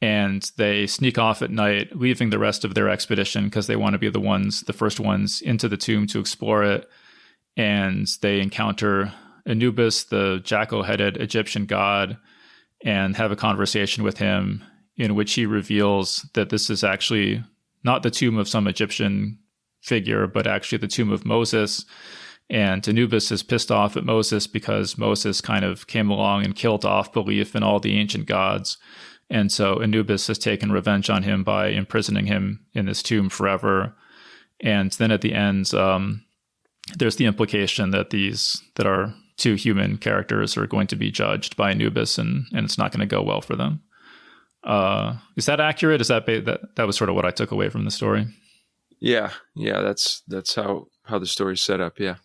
Speaker 1: and they sneak off at night, leaving the rest of their expedition because they want to be the first ones into the tomb to explore it. And they encounter Anubis, the jackal-headed Egyptian god, and have a conversation with him in which he reveals that this is actually not the tomb of some Egyptian figure, but actually the tomb of Moses. And Anubis is pissed off at Moses because Moses kind of came along and killed off belief in all the ancient gods. And so Anubis has taken revenge on him by imprisoning him in this tomb forever. And then at the end, there's the implication that that our 2 human characters are going to be judged by Anubis, and it's not going to go well for them. Is that accurate? Is that was sort of what I took away from the story?
Speaker 2: Yeah, that's how the story's set up. Yeah.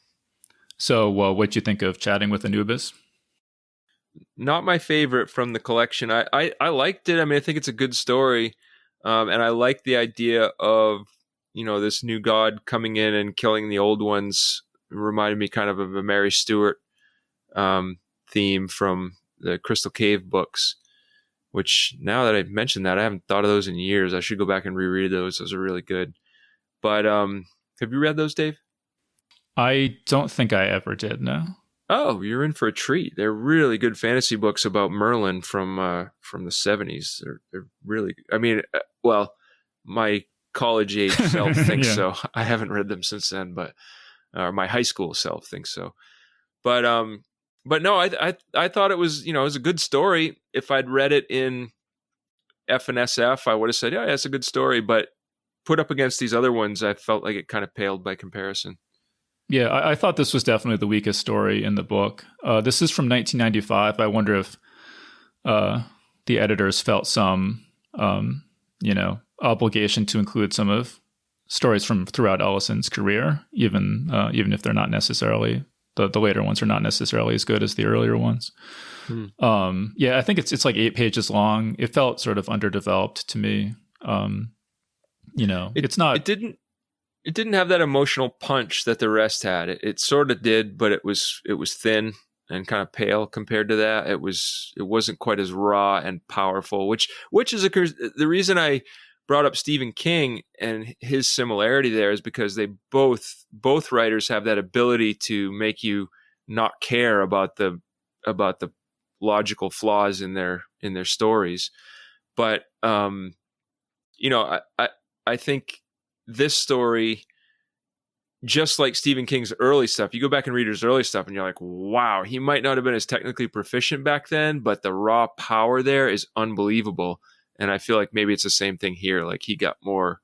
Speaker 1: So, what'd you think of Chatting with Anubis?
Speaker 2: Not my favorite from the collection. I liked it. I mean, I think it's a good story, and I like the idea of this new god coming in and killing the old ones. It reminded me kind of a Mary Stuart theme from the Crystal Cave books, which now that I've mentioned that, I haven't thought of those in years. I should go back and reread those. Those are really good. But have you read those, Dave?
Speaker 1: I don't think I ever did, no.
Speaker 2: Oh, you're in for a treat. They're really good fantasy books about Merlin from the 70s. They're really, I mean, well, my college age self thinks so. I haven't read them since then, but my high school self thinks so. But but no, I thought it was, it was a good story. If I'd read it in F and SF, I would have said, yeah, that's a good story. But put up against these other ones, I felt like it kind of paled by comparison.
Speaker 1: Yeah, I thought this was definitely the weakest story in the book. This is from 1995. I wonder if the editors felt some, obligation to include some of stories from throughout Ellison's career, even if they're not necessarily the later ones are not necessarily as good as the earlier ones. I think it's like 8 pages long. It felt sort of underdeveloped to me. It's not.
Speaker 2: It didn't have that emotional punch that the rest had. It sort of did, but it was thin and kind of pale compared to that. It wasn't quite as raw and powerful, which is the reason I brought up Stephen King and his similarity there is because they both writers have that ability to make you not care about the logical flaws in their stories. But I think this story, just like Stephen King's early stuff, you go back and read his early stuff and you're like, wow, he might not have been as technically proficient back then, but the raw power there is unbelievable. And I feel like maybe it's the same thing here. Like he got more,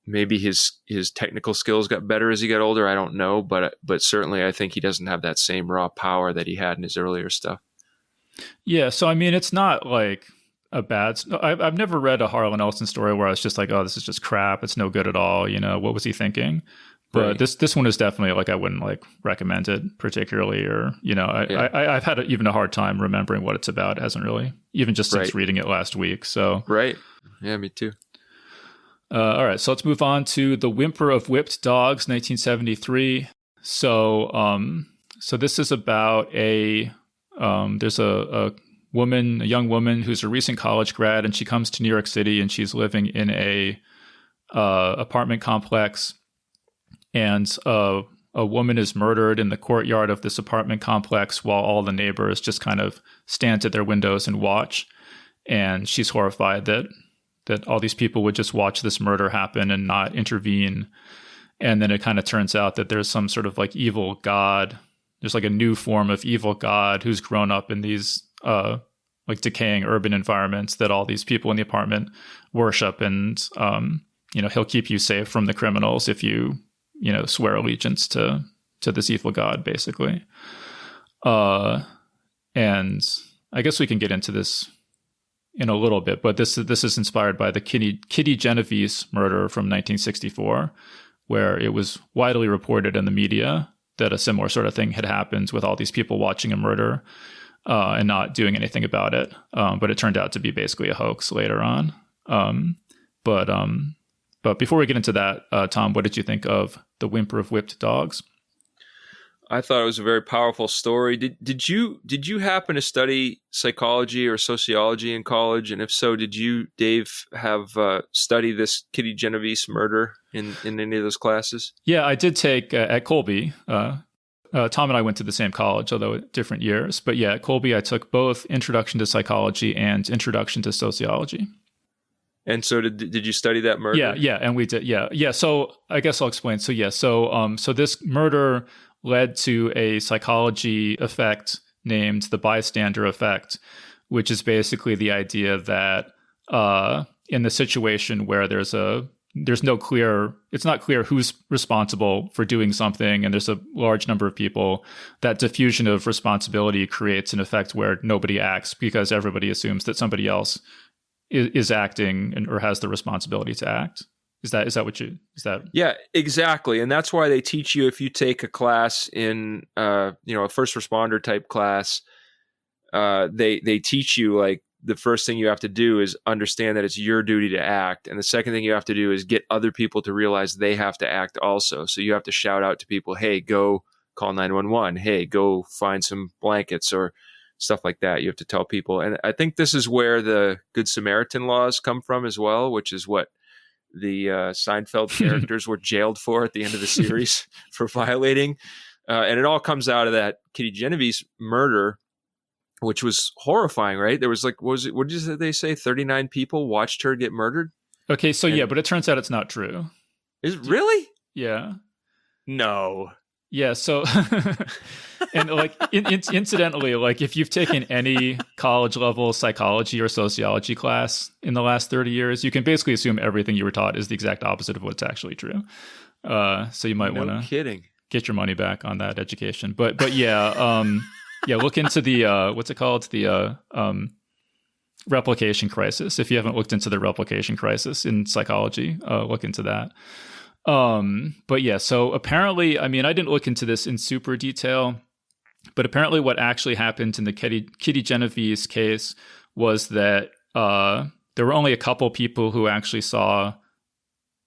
Speaker 2: maybe his technical skills got better as he got older. I don't know, but certainly I think he doesn't have that same raw power that he had in his earlier stuff.
Speaker 1: Yeah. So, I mean, it's not like a bad, I've never read a Harlan Ellison story where I was just like, oh, this is just crap. It's no good at all. What was he thinking? But
Speaker 2: Right.
Speaker 1: this one is definitely like, I wouldn't like recommend it particularly, or, I've had even a hard time remembering what it's about. It hasn't really, even just since reading it last week. So,
Speaker 2: right. Yeah, me too.
Speaker 1: All right. So let's move on to The Whimper of Whipped Dogs, 1973. So, so this is about there's a young woman who's a recent college grad, and she comes to New York City, and she's living in a apartment complex. And a woman is murdered in the courtyard of this apartment complex while all the neighbors just kind of stand at their windows and watch. And she's horrified that all these people would just watch this murder happen and not intervene. And then it kind of turns out that there's some sort of like evil god. There's like a new form of evil god who's grown up in these like decaying urban environments that all these people in the apartment worship. And, he'll keep you safe from the criminals if you swear allegiance to this evil god, basically. And I guess we can get into this in a little bit, but this is inspired by the Kitty Genovese murder from 1964, where it was widely reported in the media that a similar sort of thing had happened with all these people watching a murder and not doing anything about it. But it turned out to be basically a hoax later on. But before we get into that, Tom, what did you think of The Whimper of Whipped Dogs?
Speaker 2: I thought it was a very powerful story. Did you happen to study psychology or sociology in college? And if so, did you, Dave, have study this Kitty Genovese murder in any of those classes?
Speaker 1: Yeah, I did take at Colby. Tom and I went to the same college, although at different years. But yeah, at Colby, I took both Introduction to Psychology and Introduction to Sociology. And
Speaker 2: so did you study that murder?
Speaker 1: Yeah, and we did. Yeah. So I guess I'll explain. So yeah, so this murder led to a psychology effect named the bystander effect, which is basically the idea that in the situation where it's not clear who's responsible for doing something, and there's a large number of people, that diffusion of responsibility creates an effect where nobody acts because everybody assumes that somebody else is acting or has the responsibility to act. Is that?
Speaker 2: Yeah, exactly. And that's why they teach you, if you take a class in, a first responder type class, they teach you like the first thing you have to do is understand that it's your duty to act. And the second thing you have to do is get other people to realize they have to act also. So you have to shout out to people, hey, go call 911. Hey, go find some blankets or stuff like that. You have to tell people. And I think this is where the Good Samaritan laws come from as well, which is what the Seinfeld characters were jailed for at the end of the series for violating. And it all comes out of that Kitty Genovese murder, which was horrifying, right? There was like, what did they say? 39 people watched her get murdered?
Speaker 1: Okay, so yeah, but it turns out it's not true.
Speaker 2: Is it really?
Speaker 1: Yeah.
Speaker 2: No.
Speaker 1: Yeah, so and like incidentally, like if you've taken any college level psychology or sociology class in the last 30 years, you can basically assume everything you were taught is the exact opposite of what's actually true. So you might want to get your money back on that education. But yeah, look into the what's it called? The replication crisis. If you haven't looked into the replication crisis in psychology, look into that. But yeah, so apparently, I mean, I didn't look into this in super detail, but apparently what actually happened in the Kitty Genovese case was that there were only a couple people who actually saw,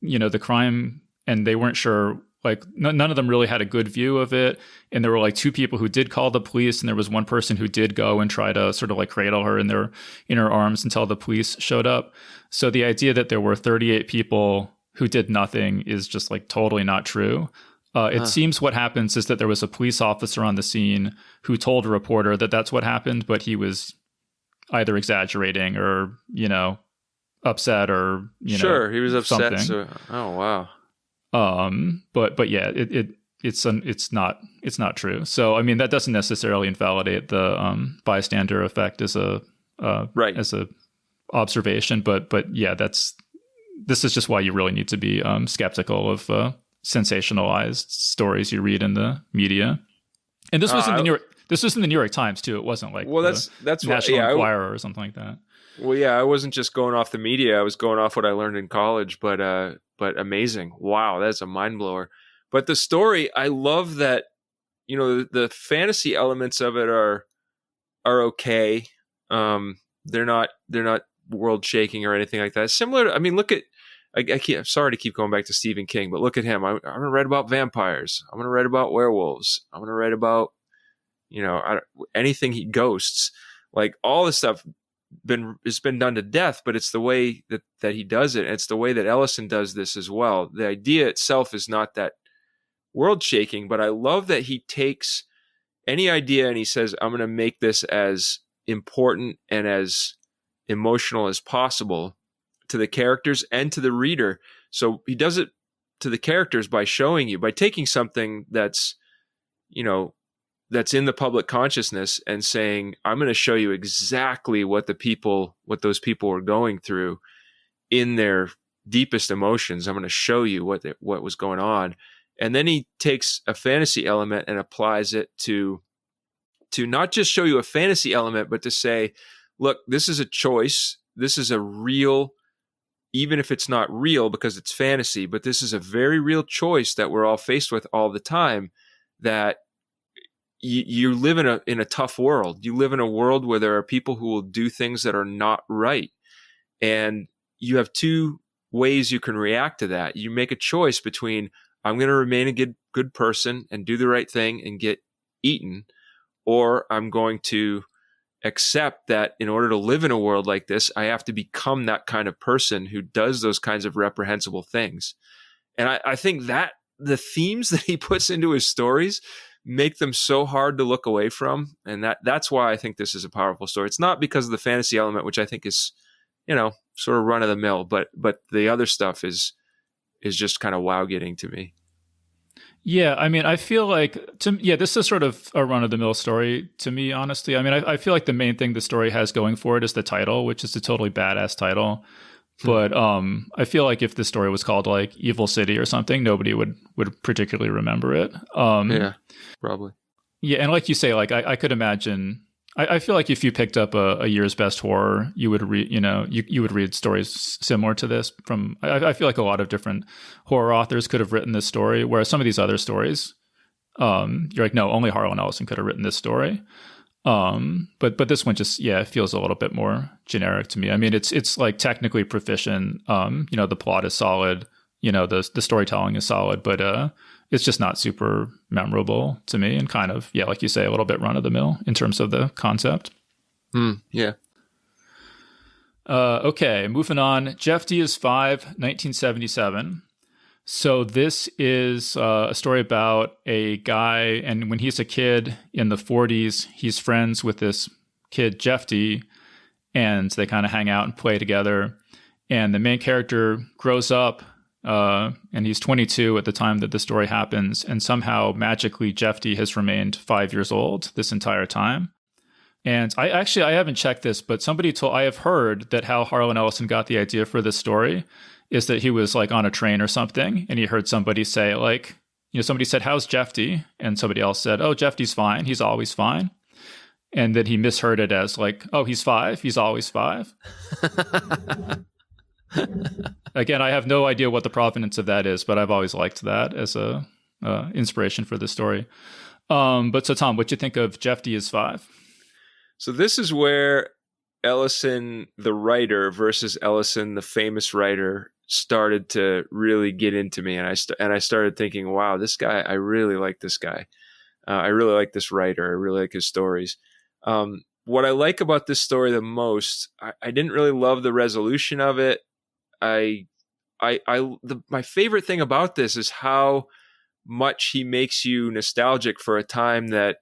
Speaker 1: the crime, and they weren't sure, like none of them really had a good view of it. And there were like 2 people who did call the police, and there was one person who did go and try to sort of like cradle her in her arms until the police showed up. So the idea that there were 38 people who did nothing is just like totally not true. It seems what happens is that there was a police officer on the scene who told a reporter that that's what happened, but he was either exaggerating or, upset or,
Speaker 2: sure, he was upset.
Speaker 1: Something.
Speaker 2: So, oh, wow.
Speaker 1: But yeah, it's not true. So, I mean, that doesn't necessarily invalidate the bystander effect as a observation, but yeah, this is just why you really need to be skeptical of sensationalized stories you read in the media. And this was in the New York. This was in the New York Times too. It wasn't like
Speaker 2: that's
Speaker 1: National Enquirer or something like that.
Speaker 2: Well, yeah, I wasn't just going off the media. I was going off what I learned in college. But amazing! Wow, that's a mind blower. But the story, I love that. The fantasy elements of it are okay. They're not world shaking or anything like that. Similar to, I mean, look at, I'm sorry to keep going back to Stephen King, but look at him. I'm going to read about vampires. I'm going to read about werewolves. I'm going to read about, anything ghosts, like all this stuff it's been done to death, but it's the way that he does it. And it's the way that Ellison does this as well. The idea itself is not that world shaking, but I love that he takes any idea and he says, I'm going to make this as important and as emotional as possible to the characters and to the reader. So he does it to the characters by showing you, by taking something that's, that's in the public consciousness and saying, I'm going to show you exactly what those people were going through in their deepest emotions. I'm going to show you what was going on. And then he takes a fantasy element and applies it to not just show you a fantasy element, but to say, look, this is a choice. This is a real, even if it's not real because it's fantasy, but this is a very real choice that we're all faced with all the time, that you live in a tough world. You live in a world where there are people who will do things that are not right. And you have 2 ways you can react to that. You make a choice between, I'm going to remain a good person and do the right thing and get eaten, or I'm going to accept that in order to live in a world like this, I have to become that kind of person who does those kinds of reprehensible things. And I think that the themes that he puts into his stories make them so hard to look away from. And that's why I think this is a powerful story. It's not because of the fantasy element, which I think is, sort of run of the mill, but the other stuff is just kind of wow getting to me.
Speaker 1: Yeah, I mean, I feel like, this is sort of a run-of-the-mill story to me, honestly. I mean, I feel like the main thing the story has going for it is the title, which is a totally badass title. But I feel like if the story was called like Evil City or something, nobody would particularly remember it.
Speaker 2: Yeah, probably.
Speaker 1: Yeah, and like you say, like I could imagine. I feel like if you picked up a year's best horror, you would read, you would read stories similar to this from. I feel like a lot of different horror authors could have written this story, whereas some of these other stories, you're like, no, only Harlan Ellison could have written this story. But this one just, feels a little bit more generic to me. I mean, it's like technically proficient. The plot is solid. The storytelling is solid, but it's just not super memorable to me, and kind of, like you say, a little bit run of the mill in terms of the concept.
Speaker 2: Yeah.
Speaker 1: Okay, moving on. Jefty is 5, 1977. So this is a story about a guy, and when he's a kid in the 40s, he's friends with this kid, Jefty, and they kind of hang out and play together. And the main character grows up and he's 22 at the time that the story happens, and somehow magically Jefty has remained 5 years old this entire time. And I haven't checked this, but I have heard that how Harlan Ellison got the idea for this story is that he was like on a train or something, and he heard somebody say like, somebody said, "How's Jefty?" And somebody else said, "Oh, Jefty's fine. He's always fine." And then he misheard it as like, "Oh, he's 5. He's always 5." Again, I have no idea what the provenance of that is, but I've always liked that as a inspiration for the story. But so, Tom, what do you think of Jefty is 5?
Speaker 2: So this is where Ellison, the writer, versus Ellison, the famous writer, started to really get into me. And I started thinking, wow, this guy, I really like this guy. I really like this writer. I really like his stories. What I like about this story the most, I didn't really love the resolution of it. My favorite thing about this is how much he makes you nostalgic for a time that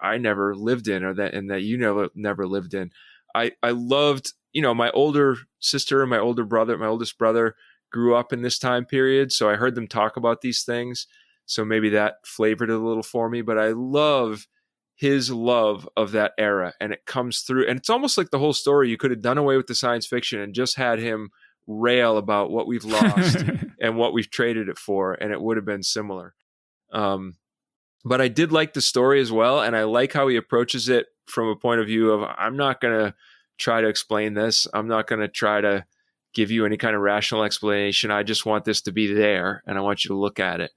Speaker 2: I never lived in, that you never lived in. I loved, my older sister and my oldest brother grew up in this time period. So I heard them talk about these things. So maybe that flavored it a little for me, but I love his love of that era, and it comes through. And it's almost like the whole story, you could have done away with the science fiction and just had him rail about what we've lost and what we've traded it for, and it would have been similar. But I did like the story as well, and I like how he approaches it from a point of view of, I'm not going to try to explain this. I'm not going to try to give you any kind of rational explanation. I just want this to be there, and I want you to look at it.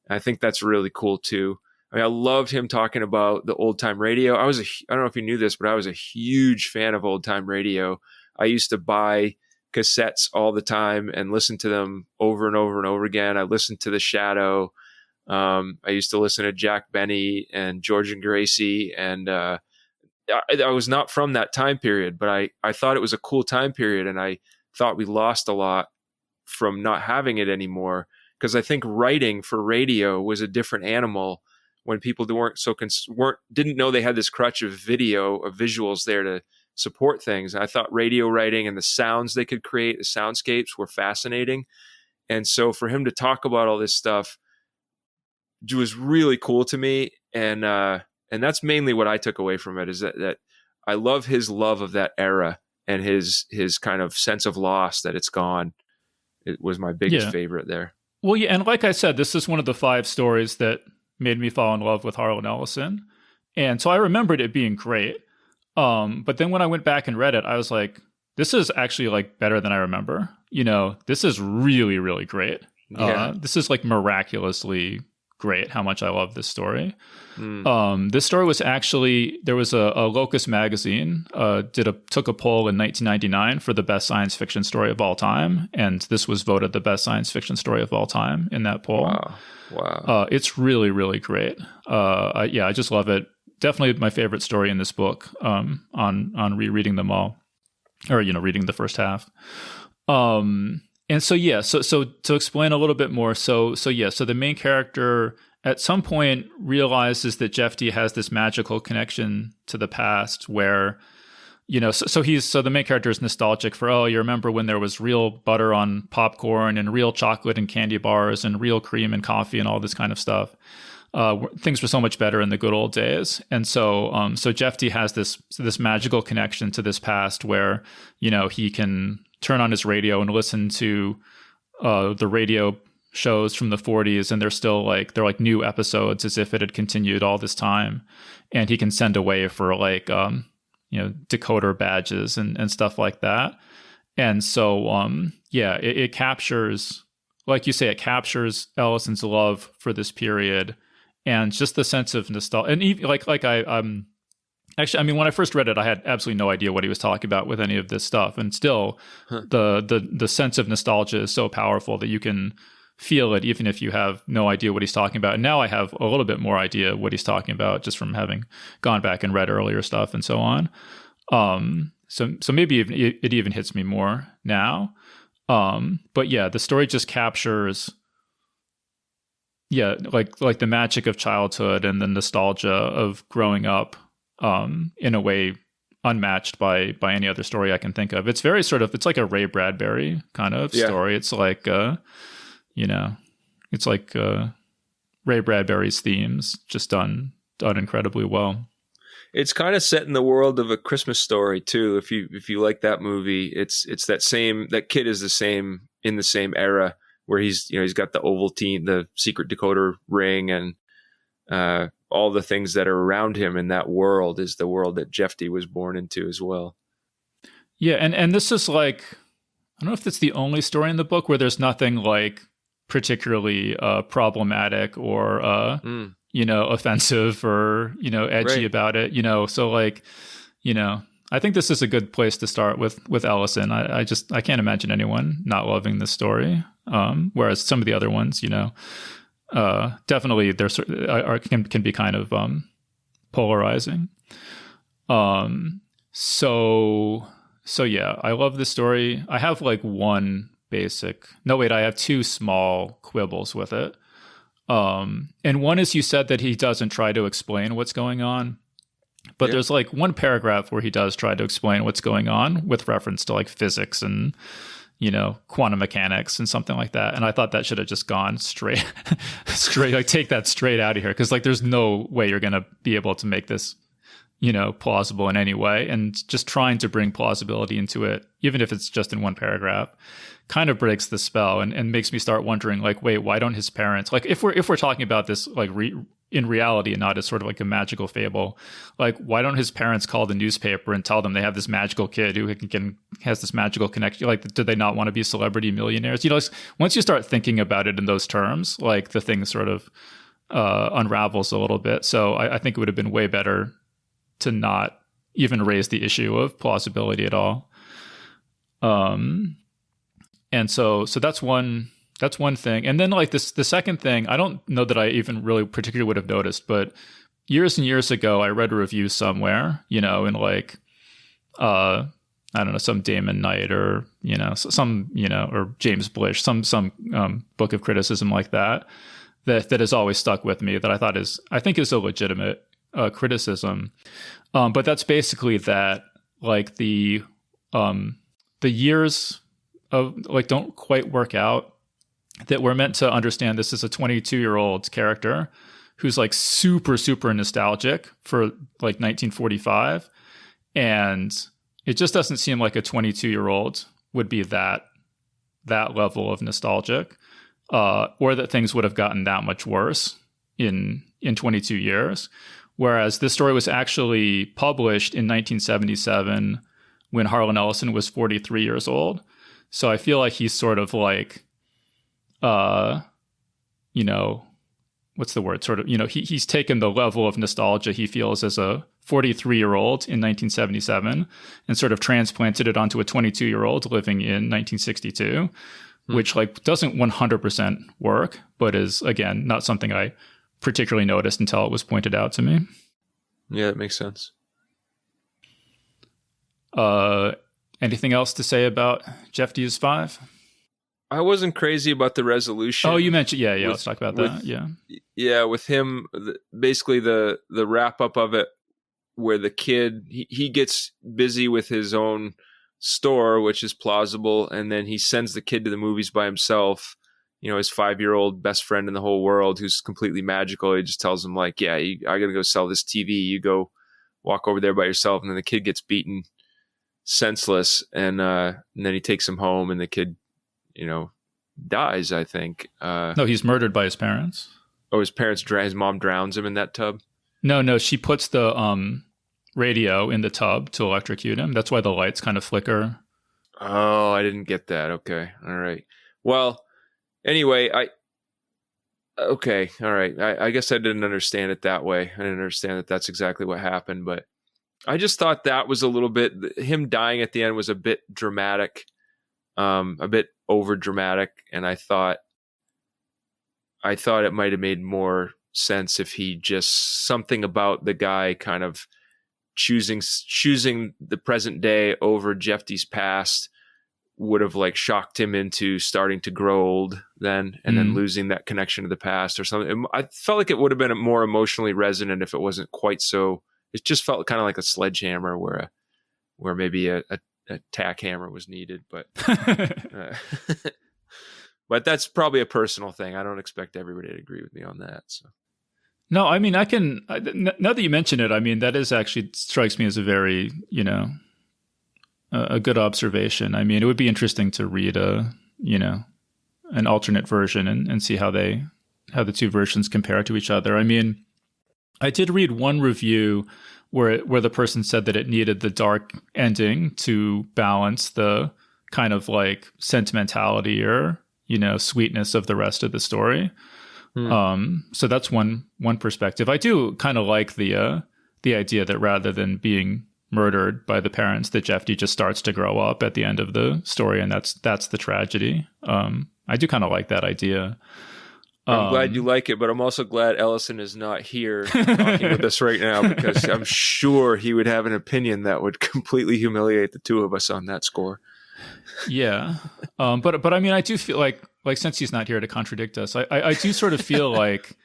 Speaker 2: And I think that's really cool too. I mean, I loved him talking about the old time radio. I don't know if you knew this, but I was a huge fan of old time radio. I used to buy cassettes all the time and listen to them over and over and over again. I listened to The Shadow. I used to listen to Jack Benny and George and Gracie. And I was not from that time period, but I thought it was a cool time period. And I thought we lost a lot from not having it anymore. Because I think writing for radio was a different animal when people didn't know they had this crutch of visuals there to support things. And I thought radio writing and the sounds they could create, the soundscapes, were fascinating. And so for him to talk about all this stuff was really cool to me. And that's mainly what I took away from it, is that I love his love of that era and his kind of sense of loss that it's gone. It was my biggest favorite there.
Speaker 1: Well, yeah, and like I said, this is one of the 5 stories that made me fall in love with Harlan Ellison. And so I remembered it being great. But then when I went back and read it, I was like, this is actually like better than I remember. This is really, really great.
Speaker 2: Yeah.
Speaker 1: This is like miraculously great how much I love this story. This story was actually, there was a Locus magazine took a poll in 1999 for the best science fiction story of all time, and this was voted the best science fiction story of all time in that poll.
Speaker 2: Wow.
Speaker 1: It's really, really great. I just love it. Definitely my favorite story in this book. On rereading them all, or reading the first half. And so to explain a little bit more, so the main character at some point realizes that Jefty has this magical connection to the past where, so the main character is nostalgic for, you remember when there was real butter on popcorn and real chocolate and candy bars and real cream and coffee and all this kind of stuff. Things were so much better in the good old days. And so Jefty has this magical connection to this past where, he can turn on his radio and listen to the radio shows from the 40s, and they're like new episodes as if it had continued all this time. And he can send away for decoder badges and stuff like that. And so it captures, like you say, it captures Ellison's love for this period and just the sense of nostalgia. And even when I first read it, I had absolutely no idea what he was talking about with any of this stuff. And still, the sense of nostalgia is so powerful that you can feel it even if you have no idea what he's talking about. And now I have a little bit more idea what he's talking about just from having gone back and read earlier stuff and so on. So maybe it even hits me more now. But yeah, the story just captures like the magic of childhood and the nostalgia of growing up in a way unmatched by any other story I can think of. It's very it's like a Ray Bradbury kind of story. It's like you know, it's like Ray Bradbury's themes just done incredibly well.
Speaker 2: It's kind of set in the world of A Christmas Story too. If you like that movie, it's that kid is the same in the same era where he's got the Ovaltine, the secret decoder ring, and all the things that are around him in that world is the world that Jefty was born into as well.
Speaker 1: Yeah, and this is like, I don't know if it's the only story in the book where there's nothing like particularly problematic or offensive or edgy
Speaker 2: Right.
Speaker 1: about it. So like, I think this is a good place to start with Ellison. I can't imagine anyone not loving this story. Whereas some of the other ones, definitely can be kind of polarizing. So yeah, I love this story. I have like I have two small quibbles with it. And one is, you said that he doesn't try to explain what's going on, but there's like one paragraph where he does try to explain what's going on with reference to like physics and, quantum mechanics and something like that. And I thought that should have just gone straight, like take that straight out of here. Cause like, there's no way you're going to be able to make this, plausible in any way. And just trying to bring plausibility into it, even if it's just in one paragraph, kind of breaks the spell and makes me start wondering, like, wait, why don't his parents, like, if we're talking about this like in reality and not as sort of like a magical fable, like, why don't his parents call the newspaper and tell them they have this magical kid who has this magical connection? Like, do they not want to be celebrity millionaires? Once you start thinking about it in those terms, like, the thing sort of unravels a little bit. So I think it would have been way better to not even raise the issue of plausibility at all. And so that's one thing. And then like the second thing, I don't know that I even really particularly would have noticed, but years and years ago, I read a review somewhere, in like, I don't know, some Damon Knight or, some, or James Blish, some book of criticism like that has always stuck with me, that I think is a legitimate criticism. But that's basically that, like, the years of like don't quite work out, that we're meant to understand this is a 22-year-old character who's like super, super nostalgic for like 1945. And it just doesn't seem like a 22-year-old would be that level of nostalgic, or that things would have gotten that much worse in 22 years. Whereas this story was actually published in 1977 when Harlan Ellison was 43 years old. So I feel like he's sort of like, what's the word? Sort of, he's taken the level of nostalgia he feels as a 43-year-old in 1977 and sort of transplanted it onto a 22-year-old living in 1962, which like doesn't 100% work, but is, again, not something I particularly noticed until it was pointed out to me.
Speaker 2: Yeah, that makes sense.
Speaker 1: Anything else to say about Jefty is 5?
Speaker 2: I wasn't crazy about the resolution.
Speaker 1: Oh, you mentioned, yeah. Let's talk about that.
Speaker 2: Yeah, with him, basically the wrap up of it, where the kid he gets busy with his own store, which is plausible, and then he sends the kid to the movies by himself. His 5-year-old best friend in the whole world, who's completely magical. He just tells him like, "Yeah, I got to go sell this TV. You go walk over there by yourself." And then the kid gets beaten senseless, and then he takes him home, and the kid, dies, I think.
Speaker 1: No, he's murdered by his parents.
Speaker 2: Oh, his mom drowns him in that tub?
Speaker 1: No, she puts the radio in the tub to electrocute him. That's why the lights kind of flicker.
Speaker 2: Oh, I didn't get that. Okay. All right. Well, anyway, okay. All right. I guess I didn't understand it that way. I didn't understand that that's exactly what happened, but I just thought that was a little bit, him dying at the end was a bit dramatic, a bit over dramatic. And I thought it might've made more sense if he just, something about the guy kind of choosing the present day over Jefty's past would have like shocked him into starting to grow old then, and then losing that connection to the past or something. I felt like it would have been more emotionally resonant if it wasn't quite so. It just felt kind of like a sledgehammer where maybe a tack hammer was needed, but But that's probably a personal thing. I don't expect everybody to agree with me on that. So.
Speaker 1: No, I mean, now that you mention it, I mean, that is actually strikes me as a very, a good observation. I mean, it would be interesting to read an alternate version and see how the two versions compare to each other. I mean, I did read one review where the person said that it needed the dark ending to balance the kind of like sentimentality or, sweetness of the rest of the story. So that's one perspective. I do kind of like the idea that rather than being murdered by the parents, that Jefty just starts to grow up at the end of the story, and that's the tragedy. I do kind of like that idea.
Speaker 2: I'm glad you like it, but I'm also glad Ellison is not here talking with us right now, because I'm sure he would have an opinion that would completely humiliate the two of us on that score.
Speaker 1: Yeah. But I mean, I do feel like since he's not here to contradict us, I do sort of feel like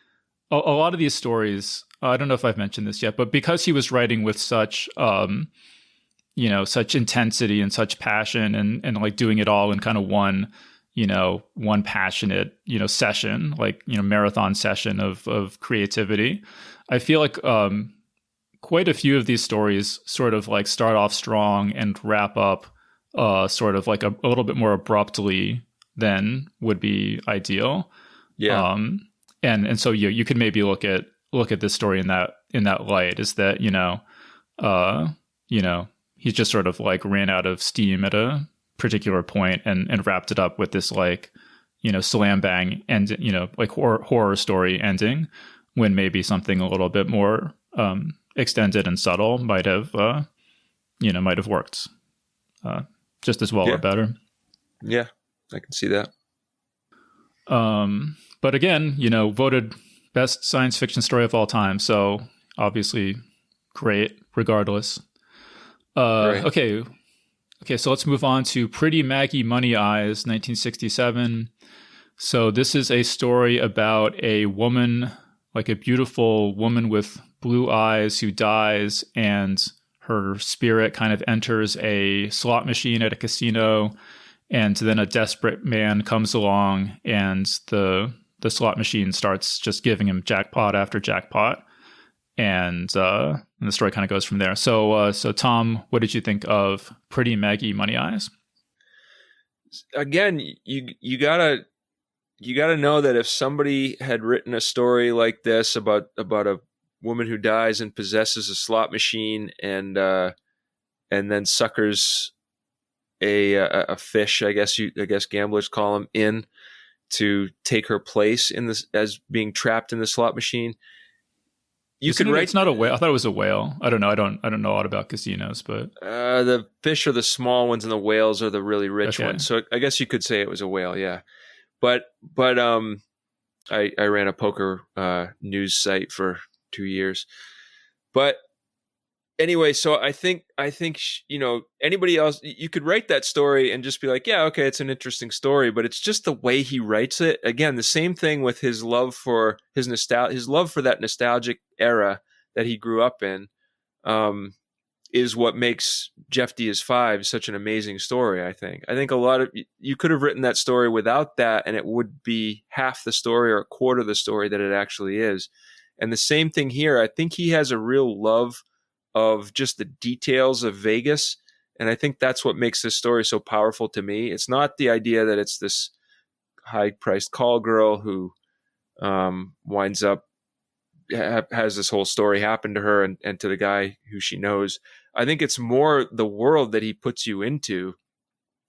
Speaker 1: a lot of these stories, I don't know if I've mentioned this yet, but because he was writing with such, such intensity and such passion and like doing it all in kind of one passionate, session, like, marathon session of creativity. I feel like quite a few of these stories sort of like start off strong and wrap up sort of like a little bit more abruptly than would be ideal.
Speaker 2: Yeah.
Speaker 1: And so you could maybe look at this story in that light, is that, he just sort of like ran out of steam at a particular point and wrapped it up with this like, slam bang and, like horror story ending, when maybe something a little bit more extended and subtle might have worked just as well or better.
Speaker 2: Yeah, I can see that.
Speaker 1: But again, voted best science fiction story of all time. So obviously great regardless.
Speaker 2: Right.
Speaker 1: Okay, so let's move on to Pretty Maggie Moneyeyes, 1967. So this is a story about a woman, like a beautiful woman with blue eyes, who dies, and her spirit kind of enters a slot machine at a casino, and then a desperate man comes along, and the slot machine starts just giving him jackpot after jackpot, and the story kind of goes from there. So Tom, what did you think of Pretty Maggie Moneyeyes?
Speaker 2: Again, you gotta know that if somebody had written a story like this about a woman who dies and possesses a slot machine and then suckers a fish, I guess gamblers call them, in to take her place in this as being trapped in the slot machine.
Speaker 1: It's not a whale. I thought it was a whale. I don't know. I don't know a lot about casinos, but
Speaker 2: the fish are the small ones and the whales are the really rich ones. So I guess you could say it was a whale. Yeah. But I ran a poker news site for 2 years. But anyway, so I think anybody else, you could write that story and just be like, yeah, okay, it's an interesting story, but it's just the way he writes it. Again, the same thing with his love for his love for that nostalgic era that he grew up in, is what makes Jefty is 5 such an amazing story. I think a lot of you could have written that story without that, and it would be half the story or a quarter of the story that it actually is. And the same thing here. I think he has a real love of just the details of Vegas. And I think that's what makes this story so powerful to me. It's not the idea that it's this high-priced call girl who winds up, has this whole story happen to her and to the guy who she knows. I think it's more the world that he puts you into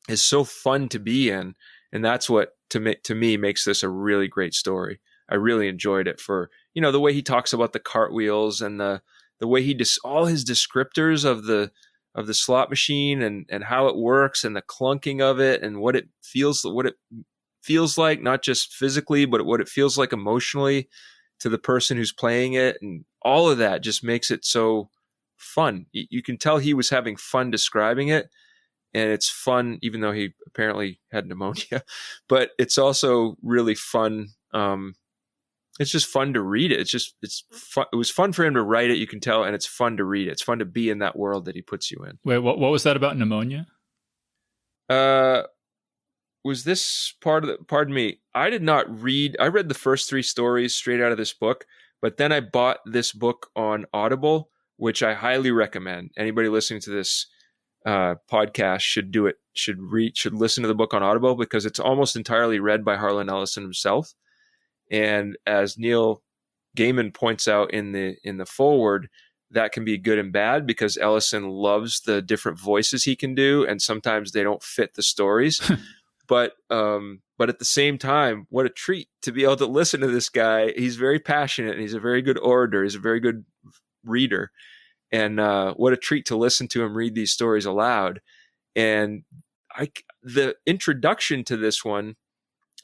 Speaker 2: is so fun to be in. And that's what, to me, makes this a really great story. I really enjoyed it for, the way he talks about the cartwheels and the way he all his descriptors of the slot machine and how it works and the clunking of it and what it feels like, not just physically, but what it feels like emotionally to the person who's playing it. And all of that just makes it so fun. You can tell he was having fun describing it, and it's fun, even though he apparently had pneumonia, but it's also really fun. It's just fun to read it. It's fun. It was fun for him to write it, you can tell, and it's fun to read it. It's fun to be in that world that he puts you in.
Speaker 1: Wait, what was that about pneumonia?
Speaker 2: Well, this part of the, pardon me, I did not read, I read the first 3 stories straight out of this book, but then I bought this book on Audible, which I highly recommend. Anybody listening to this podcast should do it, should listen to the book on Audible, because it's almost entirely read by Harlan Ellison himself. And as Neil Gaiman points out in the foreword, that can be good and bad, because Ellison loves the different voices he can do, and sometimes they don't fit the stories. But at the same time, what a treat to be able to listen to this guy. He's very passionate, and he's a very good orator. He's a very good reader. And what a treat to listen to him read these stories aloud. And the introduction to this one,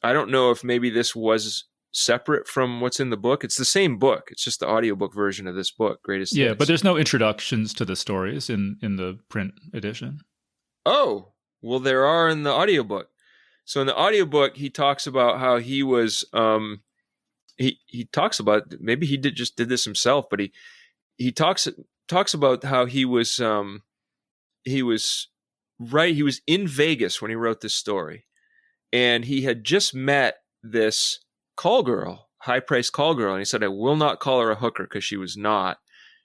Speaker 2: I don't know if maybe this was separate from what's in the book. It's the same book. It's just the audiobook version of this book, Greatest Hits.
Speaker 1: Yeah, but there's no introductions to the stories in the print edition.
Speaker 2: Oh, well, there are in the audiobook. So in the audiobook, he talks about how he was, he talks about, maybe he did this himself, but he talks about how he was in Vegas when he wrote this story, and he had just met this call girl, high-priced call girl, and he said, I will not call her a hooker, because she was not.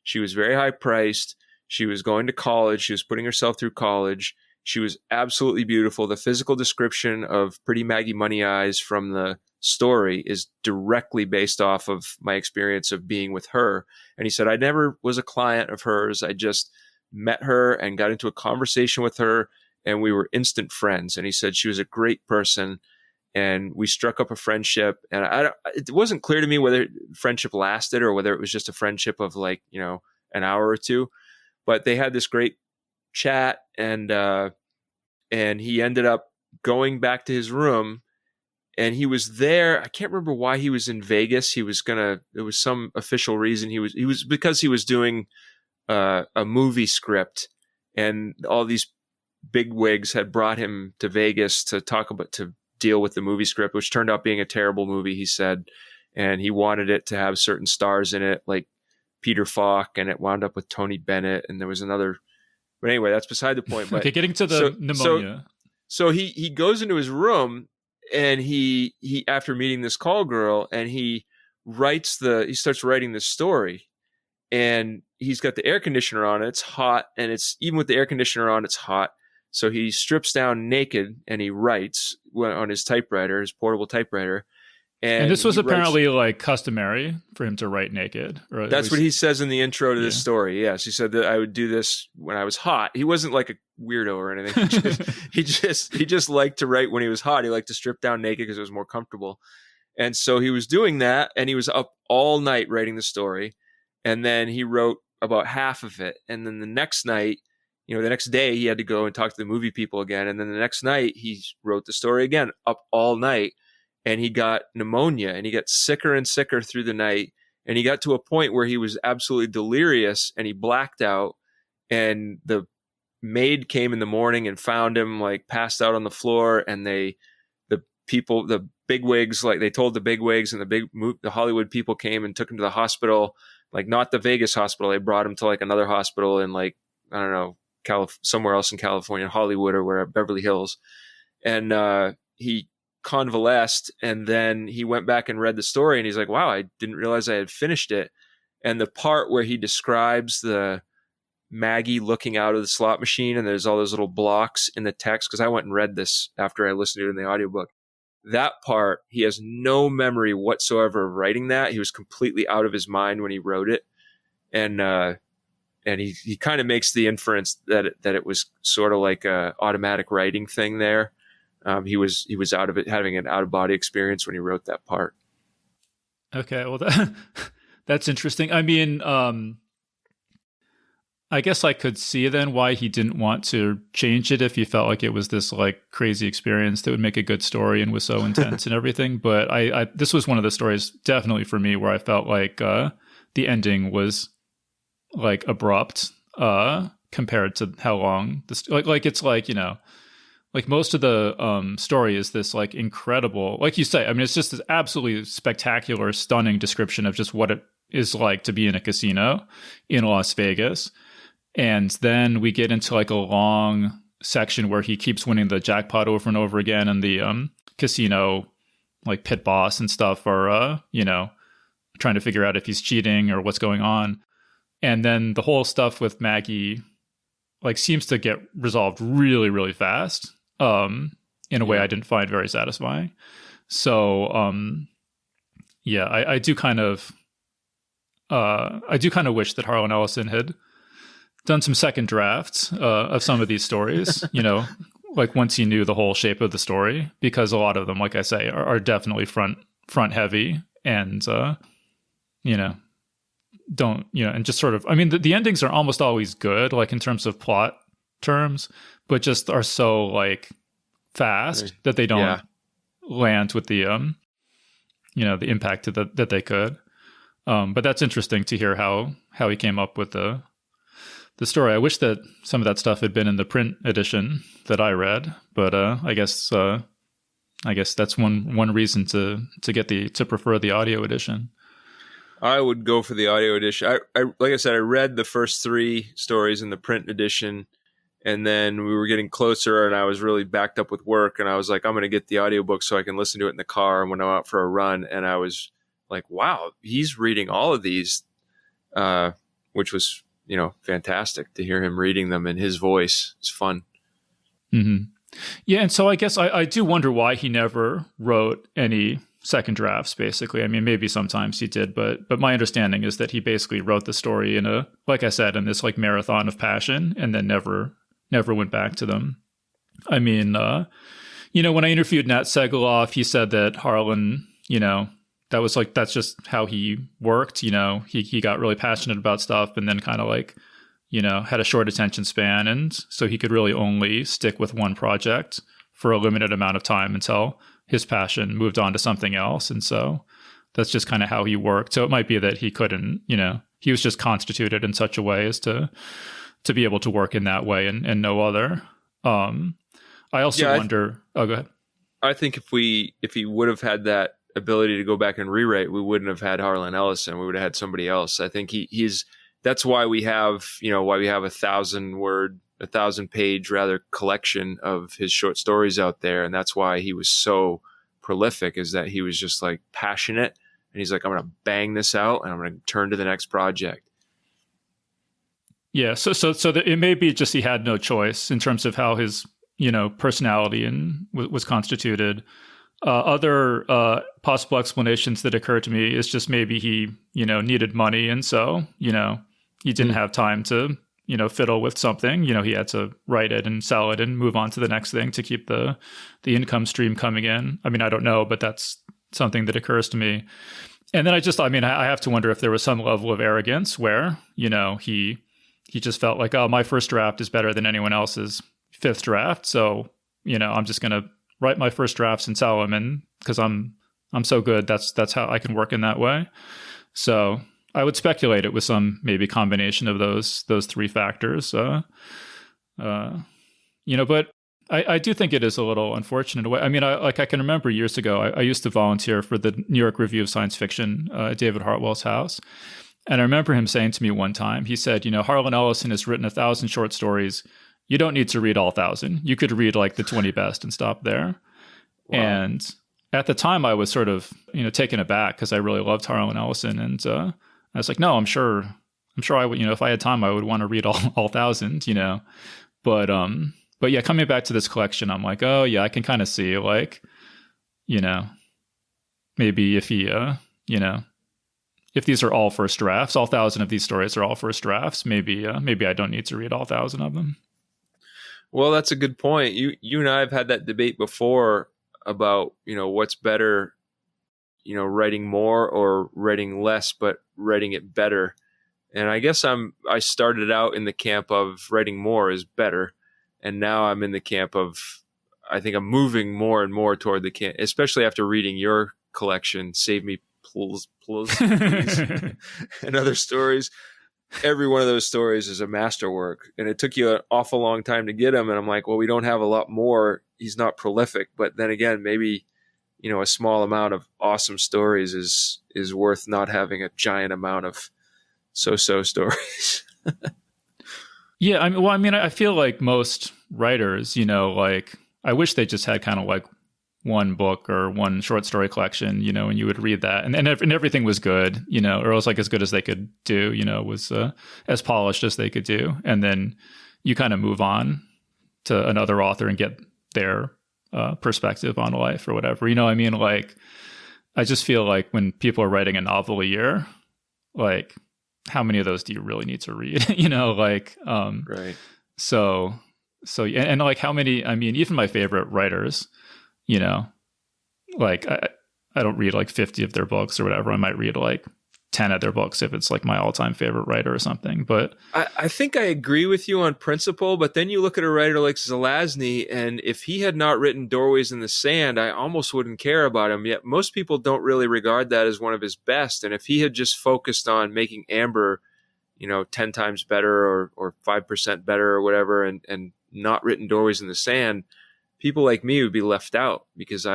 Speaker 2: She was very high-priced. She was going to college. She was putting herself through college. She was absolutely beautiful. The physical description of Pretty Maggie Moneyeyes from the story is directly based off of my experience of being with her. And he said, I never was a client of hers. I just met her and got into a conversation with her, and we were instant friends. And he said she was a great person, and we struck up a friendship. And it wasn't clear to me whether friendship lasted or whether it was just a friendship of like, an hour or two. But they had this great chat, and he ended up going back to his room, and he was there. I can't remember why he was in Vegas. There was some official reason he was because he was doing a movie script, and all these big wigs had brought him to Vegas to deal with the movie script, which turned out being a terrible movie, he said. And he wanted it to have certain stars in it, like Peter Falk, and it wound up with Tony Bennett, and there was another. But anyway, that's beside the point. But
Speaker 1: okay, getting to the pneumonia.
Speaker 2: So he goes into his room, and he after meeting this call girl, and he starts writing this story, and he's got the air conditioner on. It's hot, and it's even with the air conditioner on, it's hot. So he strips down naked, and he writes on his typewriter, his portable typewriter.
Speaker 1: And this was apparently like customary for him to write naked. Or
Speaker 2: that's what he says in the intro to this story. Yes, he said that I would do this when I was hot. He wasn't like a weirdo or anything. He just liked to write when he was hot. He liked to strip down naked because it was more comfortable. And so he was doing that, and he was up all night writing the story. And then he wrote about half of it. And then the next night, the next day, he had to go and talk to the movie people again. And then the next night, he wrote the story again, up all night. And he got pneumonia, and he got sicker and sicker through the night. And he got to a point where he was absolutely delirious, and he blacked out. And the maid came in the morning and found him like passed out on the floor. And the bigwigs, like they told the bigwigs, and the Hollywood people came and took him to the hospital, like not the Vegas hospital. They brought him to like another hospital in like, I don't know, somewhere else in California, Hollywood or where, Beverly Hills. And he convalesced, and then he went back and read the story, and he's like, wow, I didn't realize I had finished it. And the part where he describes the Maggie looking out of the slot machine, and there's all those little blocks in the text, because I went and read this after I listened to it in the audiobook. That part, he has no memory whatsoever of writing that. He was completely out of his mind when he wrote it. And he kind of makes the inference that it was sort of like a automatic writing thing there. He was out of it, having an out-of-body experience when he wrote that part.
Speaker 1: Okay, well, that's interesting. I mean, I guess I could see then why he didn't want to change it if he felt like it was this like crazy experience that would make a good story and was so intense and everything. But I this was one of the stories definitely for me where I felt like the ending was like abrupt compared to how long this like it's like, like most of the story is this like incredible, like you say, I mean, it's just this absolutely spectacular, stunning description of just what it is like to be in a casino in Las Vegas. And then we get into like a long section where he keeps winning the jackpot over and over again, and the casino like pit boss and stuff are trying to figure out if he's cheating or what's going on. And then the whole stuff with Maggie like seems to get resolved really, really fast in a way I didn't find very satisfying. So I do kind of wish that Harlan Ellison had done some second drafts of some of these stories, like once he knew the whole shape of the story, because a lot of them, like I say, are definitely front heavy and don't, and just sort of, I mean, the endings are almost always good, like in terms of plot terms, but just are so like fast that they don't land with the, the impact that they could. But that's interesting to hear how he came up with the story. I wish that some of that stuff had been in the print edition that I read, but I guess that's one reason to prefer the audio edition.
Speaker 2: I would go for the audio edition. I like I said, I read the first 3 stories in the print edition, and then we were getting closer, and I was really backed up with work, and I was like, I'm going to get the audiobook so I can listen to it in the car when I'm out for a run. And I was like, wow, he's reading all of these, which was, fantastic to hear him reading them in his voice. It's fun.
Speaker 1: Mm-hmm. Yeah, and so I guess I do wonder why he never wrote any second drafts, basically. I mean, maybe sometimes he did, but my understanding is that he basically wrote the story in like I said, in this like marathon of passion, and then never went back to them. I mean, when I interviewed Nat Segeloff, he said that Harlan, that's just how he worked. He got really passionate about stuff, and then kind of like, had a short attention span. And so he could really only stick with one project for a limited amount of time until his passion moved on to something else. And so that's just kind of how he worked. So it might be that he couldn't, he was just constituted in such a way as to be able to work in that way and no other. I also wonder, go ahead.
Speaker 2: I think if he would have had that ability to go back and rewrite, we wouldn't have had Harlan Ellison. We would have had somebody else. I think that's why we have, a 1,000-page rather collection of his short stories out there. And that's why he was so prolific, is that he was just like passionate, and he's like, I'm going to bang this out and I'm going to turn to the next project.
Speaker 1: Yeah. So that it may be just, he had no choice in terms of how his, personality was constituted. Other possible explanations that occur to me is just maybe he, needed money. And so, he didn't have time to, fiddle with something. He had to write it and sell it and move on to the next thing to keep the income stream coming in. I mean, I don't know, but that's something that occurs to me. And then I have to wonder if there was some level of arrogance where, he just felt like, oh, my first draft is better than anyone else's 5th draft. So, I'm just going to write my first drafts and sell them, and because I'm so good, that's how I can work in that way. So I would speculate it was some maybe combination of those 3 factors. But I do think it is a little unfortunate in a way. I mean, I can remember years ago, I used to volunteer for the New York Review of Science Fiction at David Hartwell's house. And I remember him saying to me one time, he said, Harlan Ellison has written 1,000 short stories. You don't need to read all 1,000. You could read like the 20 best and stop there. Wow. And at the time I was sort of, taken aback because I really loved Harlan Ellison. And I was like, no, I'm sure I would, if I had time, I would want to read all 1,000, But yeah, coming back to this collection, I'm like, oh yeah, I can kind of see like, maybe if he, if these are all first drafts, all 1,000 of these stories are all first drafts, maybe I don't need to read all 1,000 of them.
Speaker 2: Well, that's a good point. You and I have had that debate before about, what's better, writing more or writing less, but writing it better. And I guess I started out in the camp of writing more is better. And now I'm in the camp of, I think I'm moving more and more toward the camp, especially after reading your collection, Save Me, Please, and other stories. Every one of those stories is a masterwork, and it took you an awful long time to get them. And I'm like, well, we don't have a lot more. He's not prolific, but then again, maybe, a small amount of awesome stories is worth not having a giant amount of so-so stories.
Speaker 1: Yeah, I feel like most writers, like I wish they just had kind of like one book or one short story collection, and you would read that, and everything was good, or else like as good as they could do, was as polished as they could do, and then you kind of move on to another author and get their perspective on life or whatever. Like I just feel like when people are writing a novel a year, like how many of those do you really need to read?
Speaker 2: Right.
Speaker 1: So and like how many, even my favorite writers, like I don't read like 50 of their books or whatever. I might read like 10 of their books if it's like my all-time favorite writer or something. But
Speaker 2: I think I agree with you on principle, but then you look at a writer like Zelazny, and if he had not written Doorways in the Sand, I almost wouldn't care about him. Yet most people don't really regard that as one of his best. And if he had just focused on making Amber, 10 times better or 5% better or whatever, and not written Doorways in the Sand, people like me would be left out, because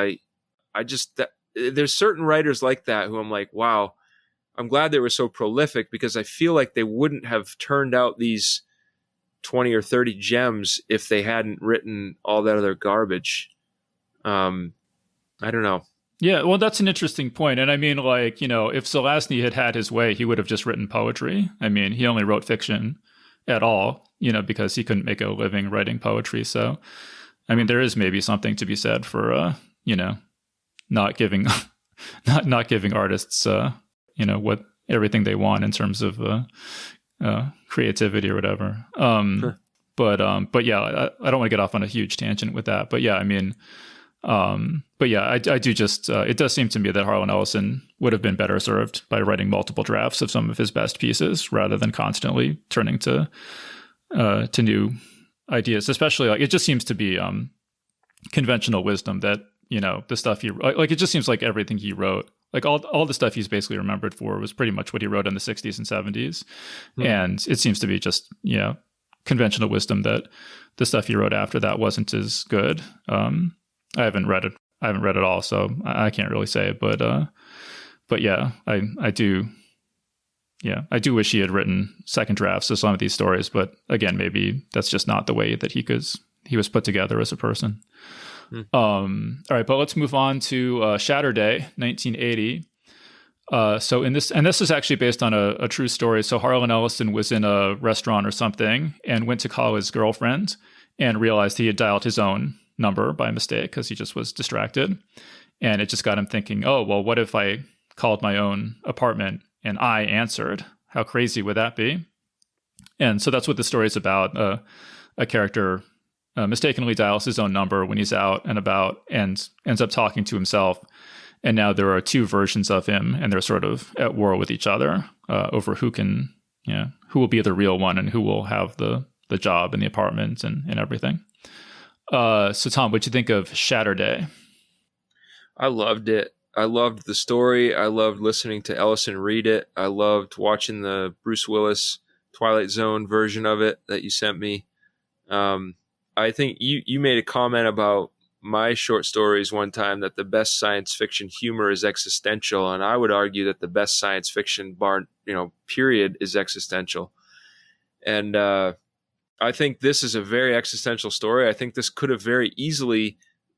Speaker 2: there's certain writers like that who I'm like, wow, I'm glad they were so prolific, because I feel like they wouldn't have turned out these 20 or 30 gems if they hadn't written all that other garbage. I don't know.
Speaker 1: Yeah, well, that's an interesting point. And if Zelazny had had his way, he would have just written poetry. He only wrote fiction at all, because he couldn't make a living writing poetry. So, there is maybe something to be said for, not giving, not giving artists, what everything they want in terms of creativity or whatever.
Speaker 2: Sure.
Speaker 1: But yeah, I don't want to get off on a huge tangent with that. But yeah, but yeah, I do just, it does seem to me that Harlan Ellison would have been better served by writing multiple drafts of some of his best pieces rather than constantly turning to new ideas. Especially like, it just seems to be conventional wisdom that, the stuff it just seems like everything he wrote, like all the stuff he's basically remembered for was pretty much what he wrote in the 60s and 70s. Mm. And it seems to be just, conventional wisdom that the stuff he wrote after that wasn't as good. I haven't read it all, so I can't really say. But yeah, I do wish he had written second drafts of some of these stories. But again, maybe that's just not the way that he was put together as a person. All right, but let's move on to Shatterday, 1980. So this is actually based on a true story. So Harlan Ellison was in a restaurant or something and went to call his girlfriend and realized he had dialed his own number by mistake because he just was distracted. And it just got him thinking, oh, well, what if I called my own apartment and I answered? How crazy would that be? And so that's what the story is about. A character mistakenly dials his own number when he's out and about and ends up talking to himself. And now there are two versions of him, and they're sort of at war with each other over who will be the real one and who will have the job and the apartment and everything. So Tom, what'd you think of Shatterday?
Speaker 2: I loved it. I loved the story. I loved listening to Ellison read it. I loved watching the Bruce Willis Twilight Zone version of it that you sent me. I think you made a comment about my short stories one time that the best science fiction humor is existential, and I would argue that the best science fiction period is existential. And I think this is a very existential story. I think this could have very easily,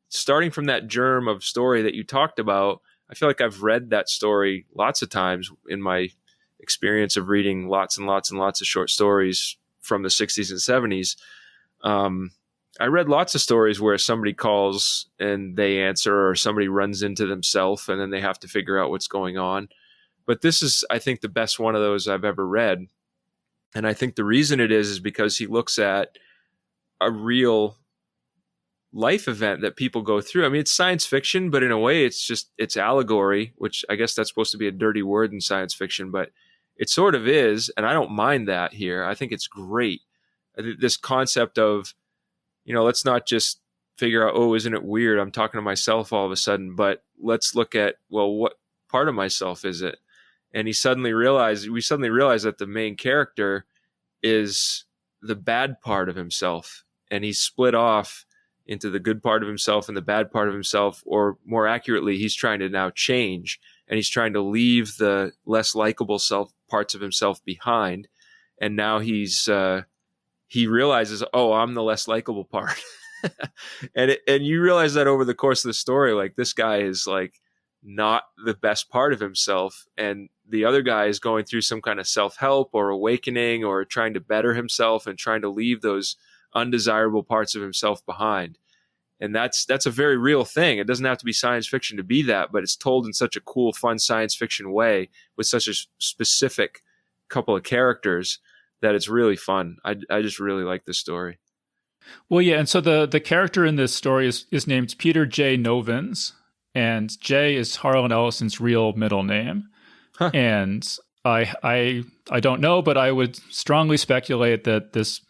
Speaker 2: starting from that germ of story that you talked about, I feel like I've read that story lots of times in my experience of reading lots and lots and lots of short stories from the 60s and 70s. I read lots of stories where somebody calls and they answer, or somebody runs into themselves and then they have to figure out what's going on. But this is, I think, the best one of those I've ever read. And I think the reason it is because he looks at a real life event that people go through. I mean, it's science fiction, but in a way it's allegory, which I guess that's supposed to be a dirty word in science fiction, but it sort of is. And I don't mind that here. I think it's great. This concept of, let's not just figure out, oh, isn't it weird? I'm talking to myself all of a sudden, but let's look at, well, what part of myself is it? And we suddenly realize that the main character is the bad part of himself. And he's split off into the good part of himself and the bad part of himself, or more accurately, he's trying to now change, and he's trying to leave the less likable parts of himself behind. And now he's he realizes, oh, I'm the less likable part. And you realize that over the course of the story, like this guy is like not the best part of himself, and the other guy is going through some kind of self-help or awakening or trying to better himself and trying to leave those undesirable parts of himself behind. And that's a very real thing. It doesn't have to be science fiction to be that, but it's told in such a cool, fun science fiction way with such a specific couple of characters that it's really fun. I just really like this story.
Speaker 1: Well, yeah, and so the character in this story is named Peter J. Novins, and J is Harlan Ellison's real middle name. Huh. And I don't know, but I would strongly speculate that this,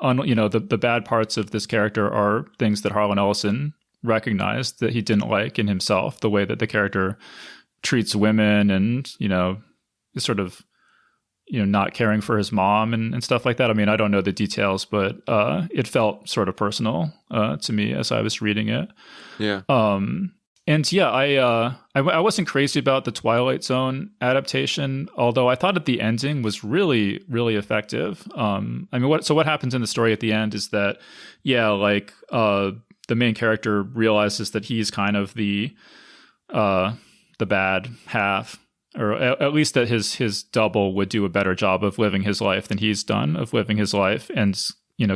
Speaker 1: the bad parts of this character are things that Harlan Ellison recognized that he didn't like in himself, the way that the character treats women and, is sort of, not caring for his mom and stuff like that. I mean, I don't know the details, but it felt sort of personal to me as I was reading it.
Speaker 2: Yeah.
Speaker 1: And yeah, I wasn't crazy about the Twilight Zone adaptation, although I thought that the ending was really, really effective. What happens in the story at the end is that, the main character realizes that he's kind of the bad half, or at least that his double would do a better job of living his life than he's done of living his life, and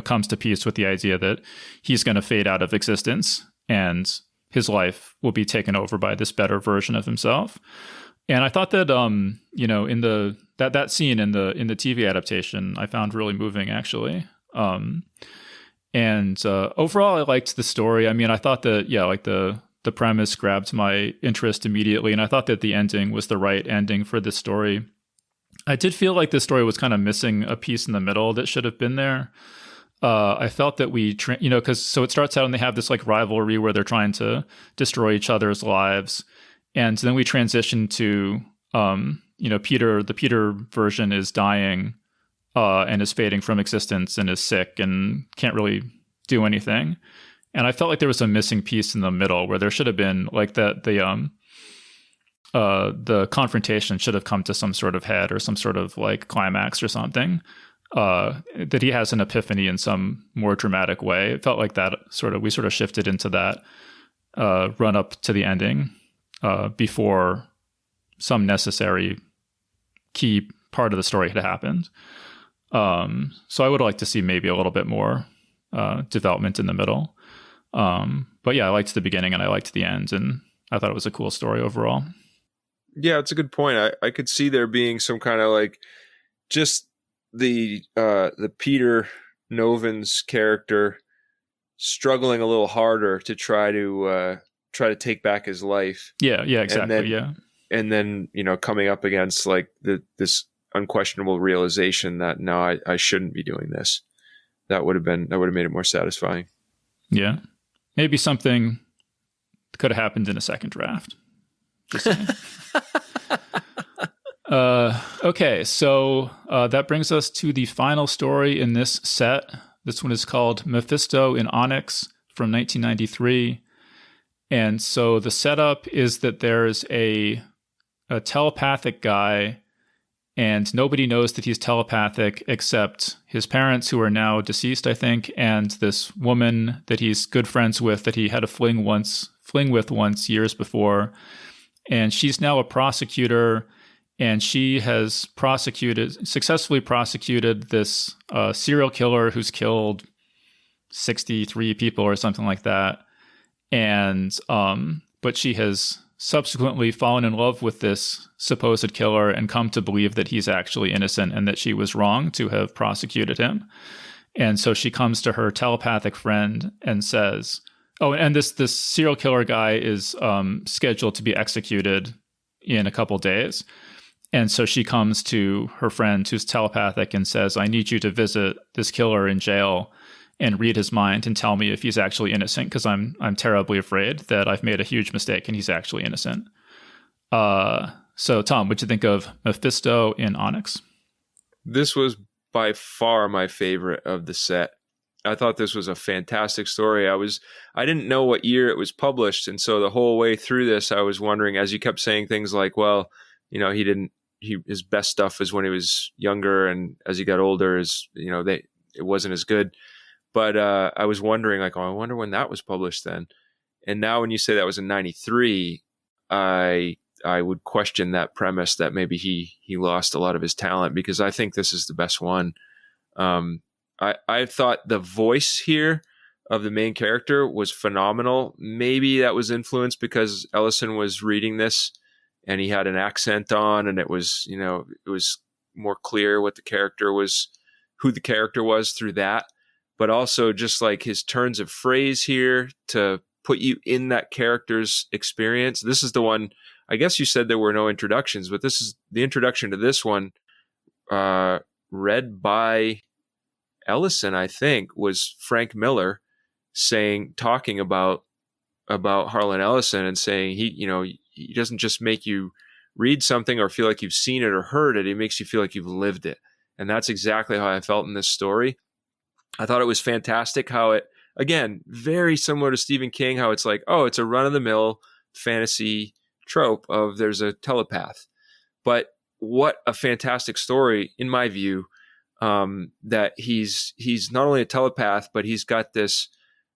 Speaker 1: comes to peace with the idea that he's going to fade out of existence and his life will be taken over by this better version of himself. And I thought that in that scene in the TV adaptation I found really moving, actually. Overall I liked the story. I mean, I thought that the premise grabbed my interest immediately, and I thought that the ending was the right ending for this story. I did feel like this story was kind of missing a piece in the middle that should have been there. I felt that so it starts out and they have this like rivalry where they're trying to destroy each other's lives. And then we transition to, Peter, the Peter version is dying and is fading from existence and is sick and can't really do anything. And I felt like there was a missing piece in the middle where there should have been like the confrontation should have come to some sort of head or some sort of like climax or something. That he has an epiphany in some more dramatic way. It felt like that we sort of shifted into that run up to the ending before some necessary key part of the story had happened. So I would like to see maybe a little bit more development in the middle. But yeah, I liked the beginning and I liked the end, and I thought it was a cool story overall.
Speaker 2: Yeah, it's a good point. I could see there being some kind of like just the Peter Novins character struggling a little harder to try to take back his life.
Speaker 1: Yeah, exactly.
Speaker 2: And then coming up against like this unquestionable realization that no, I shouldn't be doing this. That would have made it more satisfying.
Speaker 1: Yeah, maybe something could have happened in a second draft. Just saying. Okay, so that brings us to the final story in this set. This one is called Mefisto in Onyx from 1993. And so the setup is that there's a telepathic guy, and nobody knows that he's telepathic except his parents, who are now deceased, I think, and this woman that he's good friends with that he had a fling with once years before. And she's now a prosecutor. And she has successfully prosecuted this serial killer who's killed 63 people or something like that. And but she has subsequently fallen in love with this supposed killer and come to believe that he's actually innocent and that she was wrong to have prosecuted him. And so she comes to her telepathic friend and says, "Oh, and this serial killer guy is scheduled to be executed in a couple days." And so she comes to her friend who's telepathic and says, "I need you to visit this killer in jail and read his mind and tell me if he's actually innocent, because I'm terribly afraid that I've made a huge mistake and he's actually innocent." So Tom, what'd you think of Mefisto in Onyx?
Speaker 2: This was by far my favorite of the set. I thought this was a fantastic story. I didn't know what year it was published, and so the whole way through this, I was wondering, as you kept saying things like, well, his best stuff is when he was younger, and as he got older, it wasn't as good. But I was wondering, like, oh, I wonder when that was published then. And now when you say that was in 93, I would question that premise that maybe he lost a lot of his talent, because I think this is the best one. I thought the voice here of the main character was phenomenal. Maybe that was influenced because Ellison was reading this and he had an accent on, and it was more clear what the character was, who the character was through that. But also just like his turns of phrase here to put you in that character's experience. This is the one, I guess you said there were no introductions, but this is the introduction to this one, read by Ellison, I think, was Frank Miller talking about Harlan Ellison and saying he doesn't just make you read something or feel like you've seen it or heard it. He makes you feel like you've lived it. And that's exactly how I felt in this story. I thought it was fantastic how it, again, very similar to Stephen King, how it's like, oh, it's a run-of-the-mill fantasy trope of there's a telepath. But what a fantastic story, in my view, that he's not only a telepath, but he's got this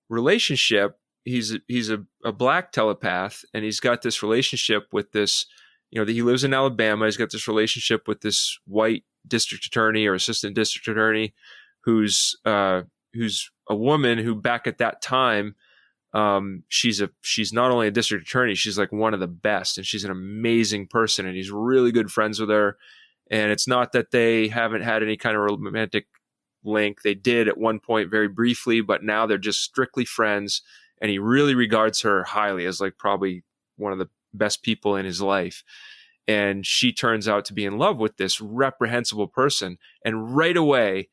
Speaker 2: relationship. He's a black telepath, and he's got this relationship with this, that he lives in Alabama. He's got this relationship with this white district attorney or assistant district attorney who's a woman who back at that time, she's not only a district attorney, she's like one of the best, and she's an amazing person, and he's really good friends with her. And it's not that they haven't had any kind of romantic link. They did at one point very briefly, but now they're just strictly friends, and he really regards her highly as like probably one of the best people in his life. And she turns out to be in love with this reprehensible person. And right away,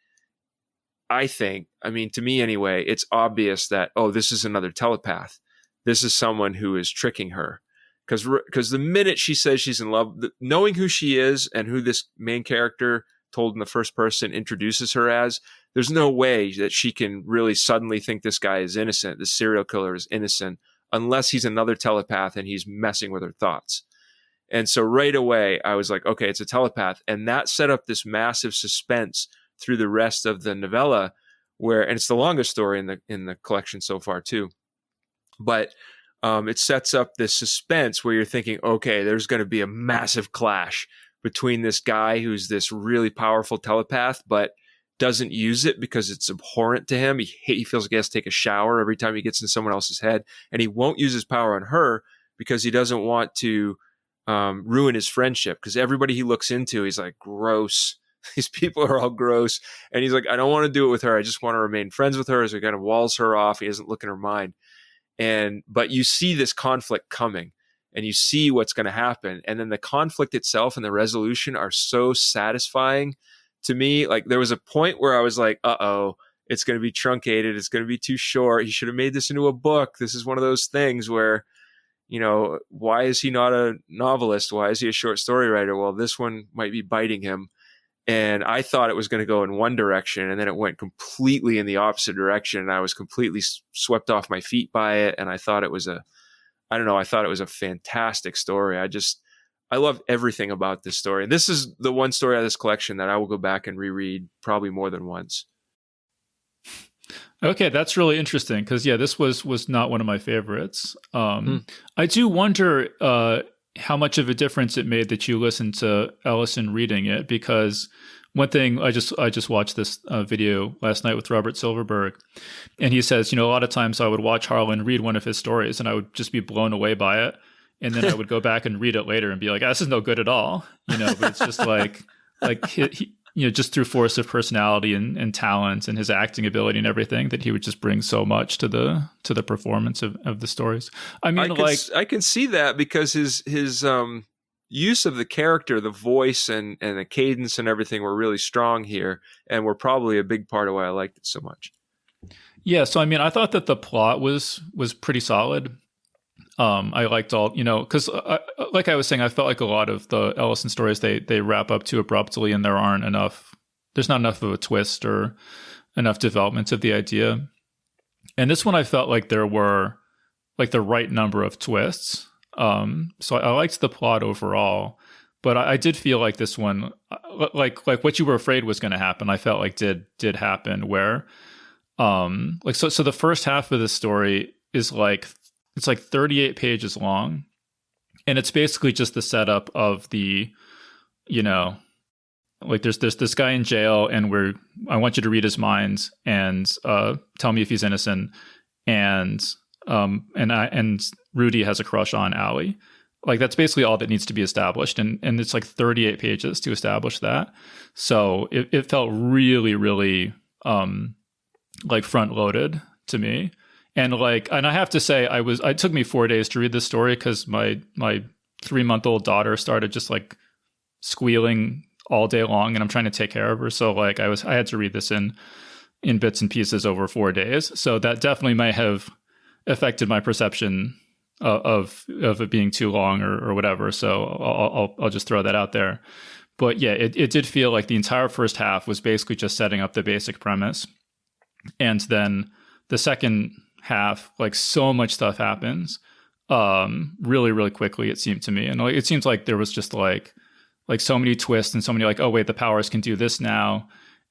Speaker 2: I think, to me anyway, it's obvious that, oh, this is another telepath. This is someone who is tricking her. Because the minute she says she's in love, knowing who she is and who this main character told in the first person introduces her as, there's no way that she can really suddenly think this guy is innocent, this serial killer is innocent, unless he's another telepath and he's messing with her thoughts. And so right away, I was like, okay, it's a telepath. And that set up this massive suspense through the rest of the novella, and it's the longest story in the collection so far too. But it sets up this suspense where you're thinking, okay, there's going to be a massive clash between this guy who's this really powerful telepath, but doesn't use it because it's abhorrent to him. He feels like he has to take a shower every time he gets in someone else's head, and he won't use his power on her because he doesn't want to ruin his friendship, because everybody he looks into, he's like, gross. These people are all gross. And he's like, I don't want to do it with her. I just want to remain friends with her. So he kind of walls her off. He doesn't look in her mind. But you see this conflict coming, and you see what's going to happen. And then the conflict itself and the resolution are so satisfying to me. Like, there was a point where I was like, uh-oh, it's going to be truncated. It's going to be too short. He should have made this into a book. This is one of those things where, why is he not a novelist? Why is he a short story writer? Well, this one might be biting him. And I thought it was going to go in one direction, and then it went completely in the opposite direction. And I was completely swept off my feet by it. And I thought it was a fantastic story. I love everything about this story. And this is the one story out of this collection that I will go back and reread probably more than once.
Speaker 1: Okay, that's really interesting, because this was not one of my favorites. I do wonder how much of a difference it made that you listened to Ellison reading it, because one thing, I just watched this video last night with Robert Silverberg, and he says, a lot of times I would watch Harlan read one of his stories and I would just be blown away by it, and then I would go back and read it later and be like, this is no good at all, but it's just like he just through force of personality and talent and his acting ability and everything, that he would just bring so much to the performance of the stories. I
Speaker 2: can see that, because his use of the character, the voice and the cadence and everything were really strong here, and were probably a big part of why I liked it so much.
Speaker 1: Yeah. So, I thought that the plot was pretty solid. I liked all, because like I was saying, I felt like a lot of the Ellison stories, they wrap up too abruptly, and there's not enough of a twist or enough development of the idea. And this one, I felt like there were like the right number of twists. So I liked the plot overall, But I did feel like this one, like what you were afraid was going to happen, I felt like did happen. Where, so the first half of the story is like it's like 38 pages long, and it's basically just the setup of the, like there's this guy in jail, and I want you to read his mind and tell me if he's innocent, and Rudy has a crush on Allie. Like that's basically all that needs to be established, and it's like 38 pages to establish that. So it felt really, really like front loaded to me, and I have to say it took me 4 days to read this story because my 3-month-old daughter started just like squealing all day long, and I'm trying to take care of her. So like I had to read this in bits and pieces over 4 days. So that definitely may have affected my perception of it being too long or whatever. So I'll just throw that out there. But yeah, it did feel like the entire first half was basically just setting up the basic premise. And then the second half, like so much stuff happens really, really quickly, it seemed to me. And it seems like there was just like so many twists and so many like, oh wait, the powers can do this now.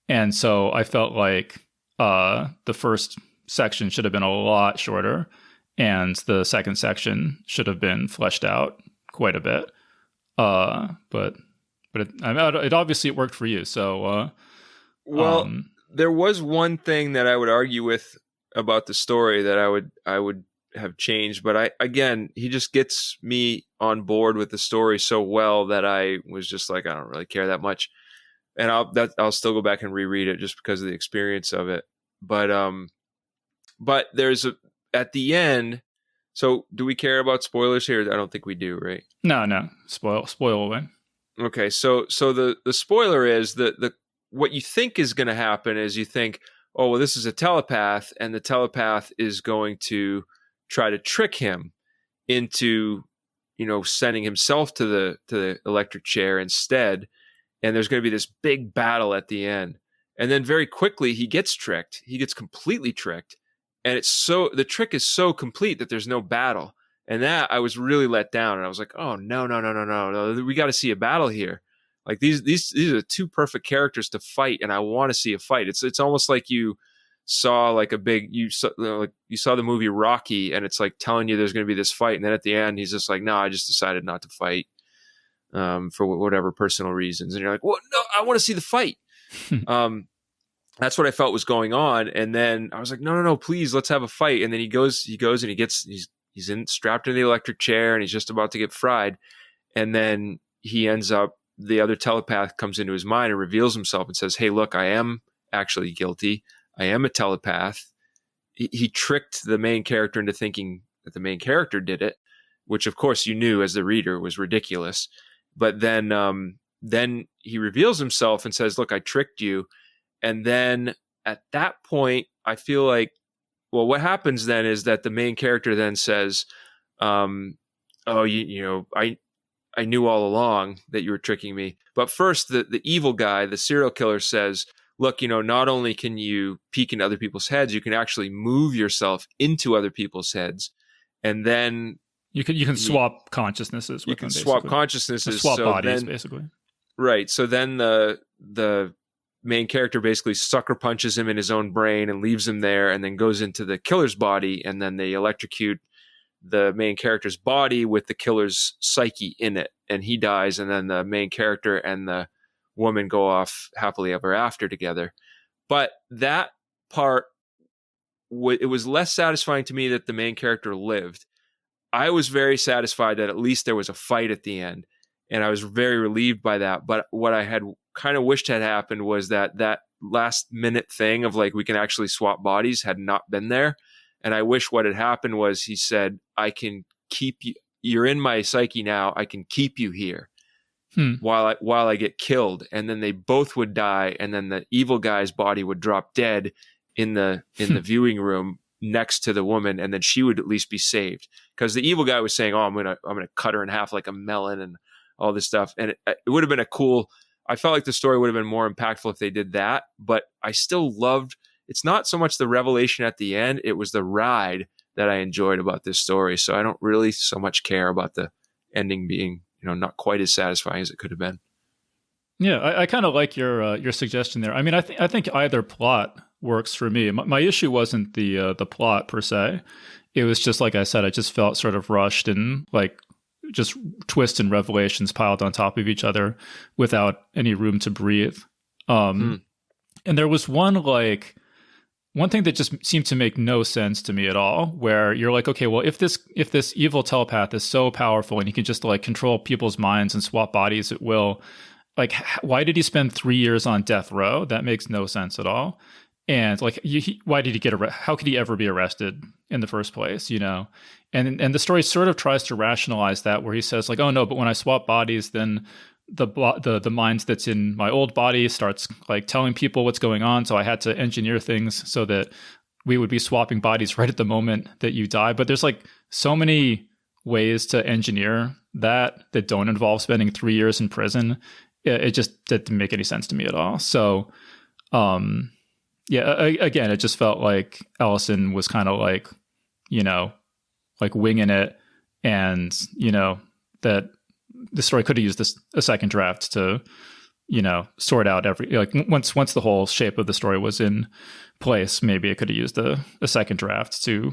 Speaker 1: And so I felt like the first section should have been a lot shorter, and the second section should have been fleshed out quite a bit. But it obviously it worked for you. So
Speaker 2: there was one thing that I would argue with about the story that I would have changed, but he just gets me on board with the story so well that I was just like, I don't really care that much, and I'll still go back and reread it just because of the experience of it. But there's at the end. So do we care about spoilers here? I don't think we do, right?
Speaker 1: No. Spoil away.
Speaker 2: Okay. So the spoiler is the what you think is going to happen is you think, oh, well, this is a telepath, and the telepath is going to try to trick him into, sending himself to the electric chair instead. And there's going to be this big battle at the end. And then very quickly he gets tricked. He gets completely tricked. And the trick is so complete that there's no battle. And that I was really let down. And I was like, oh, no. We got to see a battle here. Like these are two perfect characters to fight. And I want to see a fight. It's almost like you saw like you saw the movie Rocky, and it's like telling you there's going to be this fight. And then at the end, he's just like, no, I just decided not to fight for whatever personal reasons. And you're like, well, no, I want to see the fight. That's what I felt was going on. And then I was like, no, please, let's have a fight. And then he goes and he's strapped in the electric chair, and he's just about to get fried. And then he ends up, the other telepath comes into his mind and reveals himself and says, hey, look, I am actually guilty. I am a telepath. He tricked the main character into thinking that the main character did it, which of course you knew as the reader was ridiculous. But then he reveals himself and says, look, I tricked you. And then at that point, I feel like, well, what happens then is that the main character then says, oh, I knew all along that you were tricking me. But first, the evil guy, the serial killer, says, look, not only can you peek into other people's heads, you can actually move yourself into other people's heads. And then
Speaker 1: you can swap consciousnesses with them. You can
Speaker 2: swap consciousnesses.
Speaker 1: Swap bodies, basically.
Speaker 2: Right. So then the main character basically sucker punches him in his own brain and leaves him there, and then goes into the killer's body, and then they electrocute the main character's body with the killer's psyche in it, and he dies, and then the main character and the woman go off happily ever after together. But that part, it was less satisfying to me that the main character lived. I was very satisfied that at least there was a fight at the end, and I was very relieved by that. But what I had kind of wished had happened was that last minute thing of like, we can actually swap bodies had not been there. And I wish what had happened was he said, I can keep you, you're in my psyche now, I can keep you here while I get killed. And then they both would die, and then the evil guy's body would drop dead in the viewing room next to the woman, and then she would at least be saved. Because the evil guy was saying, oh, I'm gonna cut her in half like a melon and all this stuff. And it would have been I felt like the story would have been more impactful if they did that, but I still loved, it's not so much the revelation at the end, it was the ride that I enjoyed about this story. So I don't really so much care about the ending being not quite as satisfying as it could have been.
Speaker 1: Yeah, I kind of like your suggestion there. I mean, I think either plot works for me. My issue wasn't the plot per se. It was just, like I said, I just felt sort of rushed and like just twists and revelations piled on top of each other without any room to breathe. And there was one thing that just seemed to make no sense to me at all, where you're like, okay, well, if this evil telepath is so powerful and he can just like control people's minds and swap bodies at will, like, why did he spend 3 years on death row? That makes no sense at all. And like, why did he get arrested? How could he ever be arrested in the first place? And the story sort of tries to rationalize that, where he says like, oh no, but when I swap bodies, then the mind that's in my old body starts like telling people what's going on. So I had to engineer things so that we would be swapping bodies right at the moment that you die. But there's like so many ways to engineer that don't involve spending 3 years in prison. It just didn't make any sense to me at all. So, again, it just felt like Ellison was kind of like, like winging it, and, that the story could have used a second draft to, sort out once the whole shape of the story was in place, maybe it could have used a second draft so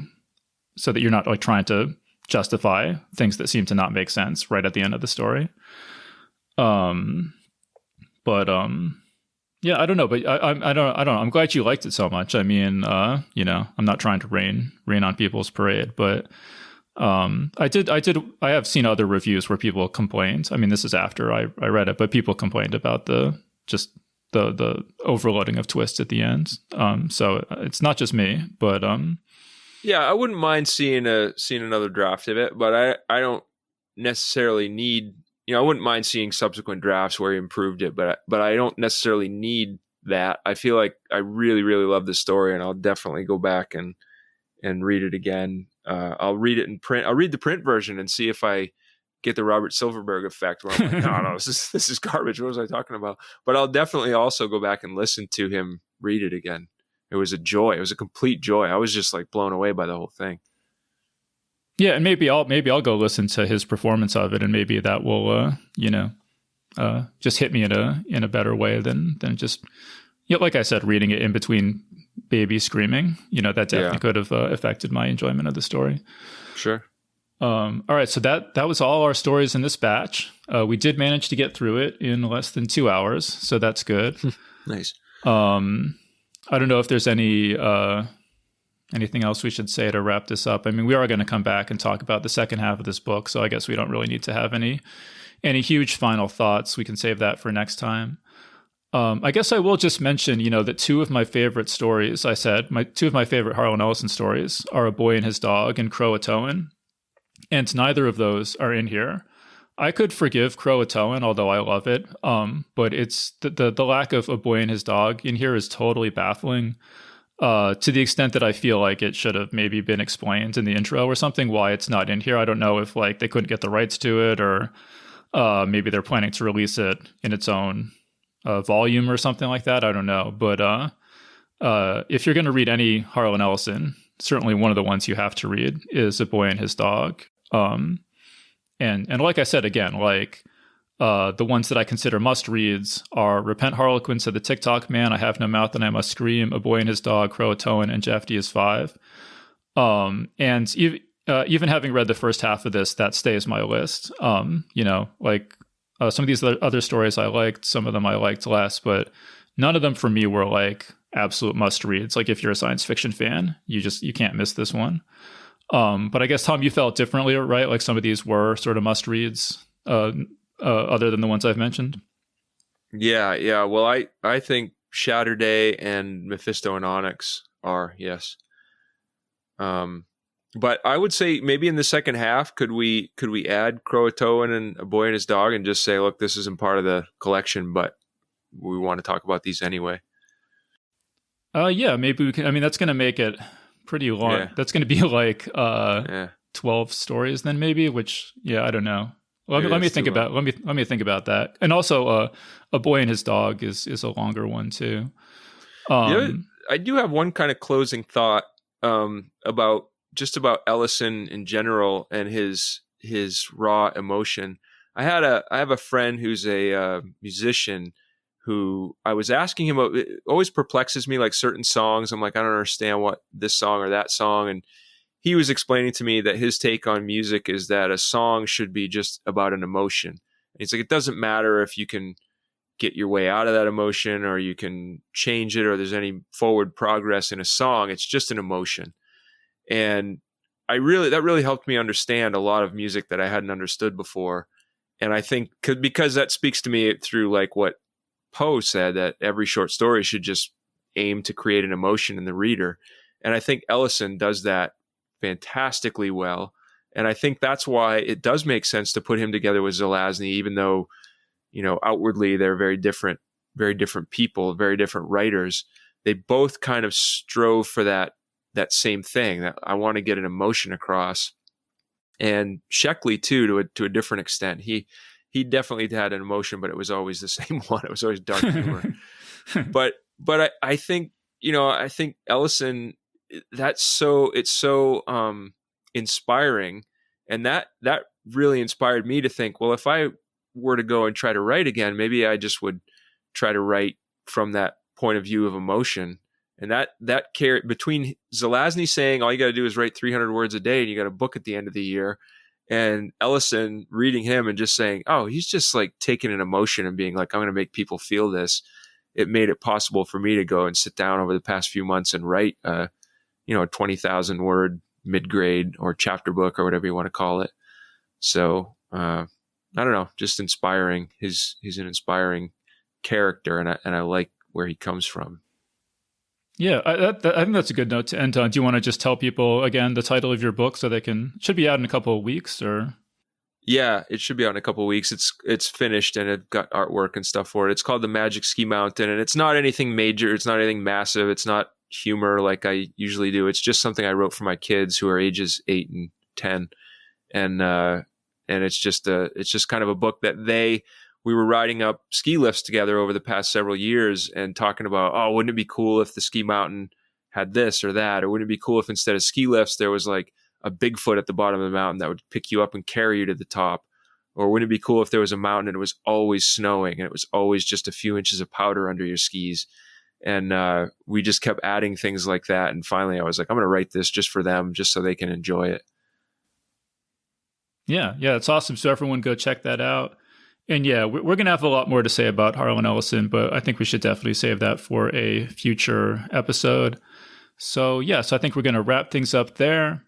Speaker 1: that you're not like trying to justify things that seem to not make sense right at the end of the story. Yeah, I don't know, but I don't know. I'm glad you liked it so much. I mean, I'm not trying to rain on people's parade, but I have seen other reviews where people complained. I mean, this is after I read it, but people complained about the overloading of twists at the end. So it's not just me, but
Speaker 2: yeah, I wouldn't mind seeing another draft of it, but I don't necessarily need. I wouldn't mind seeing subsequent drafts where he improved it, but I don't necessarily need that. I feel like I really, really love the story, and I'll definitely go back and read it again. I'll read it in print. I'll read the print version and see if I get the Robert Silverberg effect where I'm like, no, this is garbage. What was I talking about? But I'll definitely also go back and listen to him read it again. It was a joy. It was a complete joy. I was just like blown away by the whole thing.
Speaker 1: Yeah, and maybe I'll go listen to his performance of it, and maybe that will just hit me in a better way than just like I said, reading it in between baby screaming. That definitely could have affected my enjoyment of the story.
Speaker 2: Sure.
Speaker 1: All right, so that was all our stories in this batch. We did manage to get through it in less than 2 hours, so that's good.
Speaker 2: Nice.
Speaker 1: I don't know if there's anything else we should say to wrap this up. I mean, we are going to come back and talk about the second half of this book, so I guess we don't really need to have any huge final thoughts. We can save that for next time. I guess I will just mention, that two of my favorite stories, two of my favorite Harlan Ellison stories are A Boy and His Dog and Croatoan, and neither of those are in here. I could forgive Croatoan, although I love it, but it's the lack of A Boy and His Dog in here is totally baffling. To the extent that I feel like it should have maybe been explained in the intro or something why it's not in here. I don't know if like they couldn't get the rights to it, or maybe they're planning to release it in its own volume or something like that. I don't know. But if you're going to read any Harlan Ellison, certainly one of the ones you have to read is A Boy and His Dog. And like I said, again, like the ones that I consider must-reads are Repent, Harlequin, said the Ticktockman, I Have No Mouth and I Must Scream, A Boy and His Dog, Croatoan, and Jefty is 5. And even having read the first half of this, that stays my list. Some of these other stories I liked, some of them I liked less, but none of them for me were like absolute must-reads. Like if you're a science fiction fan, you can't miss this one. But I guess, Tom, you felt differently, right? Like some of these were sort of must-reads, other than the ones I've mentioned.
Speaker 2: Yeah. Well, I think Shatterday and Mefisto and Onyx are, yes. But I would say maybe in the second half, could we add Croatoan and A Boy and His Dog and just say, look, this isn't part of the collection, but we want to talk about these anyway.
Speaker 1: Yeah, maybe we can. I mean, that's going to make it pretty long. Yeah. That's going to be like 12 stories then maybe, which, I don't know. Let me think about that. And also, A Boy and His Dog is a longer one too.
Speaker 2: I do have one kind of closing thought about Ellison in general and his raw emotion. I have a friend who's a musician who I was asking him, it always perplexes me, like certain songs. I'm like, I don't understand what this song or that song. And he was explaining to me that his take on music is that a song should be just about an emotion. And he's like, it doesn't matter if you can get your way out of that emotion or you can change it or there's any forward progress in a song. It's just an emotion. And that really helped me understand a lot of music that I hadn't understood before. And I think because that speaks to me through like what Poe said, that every short story should just aim to create an emotion in the reader. And I think Ellison does that fantastically well. And I think that's why it does make sense to put him together with Zelazny, even though, outwardly they're very different people, very different writers. They both kind of strove for that same thing, that I want to get an emotion across. And Sheckley too, to a different extent. He definitely had an emotion, but it was always the same one. It was always dark humor. but I think, I think Ellison, it's so inspiring. And that really inspired me to think, well, if I were to go and try to write again, maybe I just would try to write from that point of view of emotion. And that between Zelazny saying all you got to do is write 300 words a day and you got a book at the end of the year, and Ellison reading him and just saying, oh, he's just like taking an emotion and being like, I'm going to make people feel this. It made it possible for me to go and sit down over the past few months and write a 20,000 word mid-grade or chapter book or whatever you want to call it. So I don't know, just inspiring. He's an inspiring character, and I like where he comes from.
Speaker 1: Yeah, I think that's a good note to end on. Do you want to just tell people again the title of your book so they should be out in a couple of weeks, or?
Speaker 2: Yeah, it should be out in a couple of weeks. It's finished and it got artwork and stuff for it. It's called The Magic Ski Mountain, and it's not anything major. It's not anything massive. It's not humor like I usually do. It's just something I wrote for my kids who are ages 8 and 10, and it's just kind of a book that we were riding up ski lifts together over the past several years and talking about, oh, wouldn't it be cool if the ski mountain had this or that? Or wouldn't it be cool if instead of ski lifts, there was like a Bigfoot at the bottom of the mountain that would pick you up and carry you to the top? Or wouldn't it be cool if there was a mountain and it was always snowing and it was always just a few inches of powder under your skis? And we just kept adding things like that. And finally I was like, I'm going to write this just for them, just so they can enjoy it.
Speaker 1: Yeah, it's awesome. So everyone go check that out. And yeah, we're going to have a lot more to say about Harlan Ellison, but I think we should definitely save that for a future episode. So I think we're going to wrap things up there.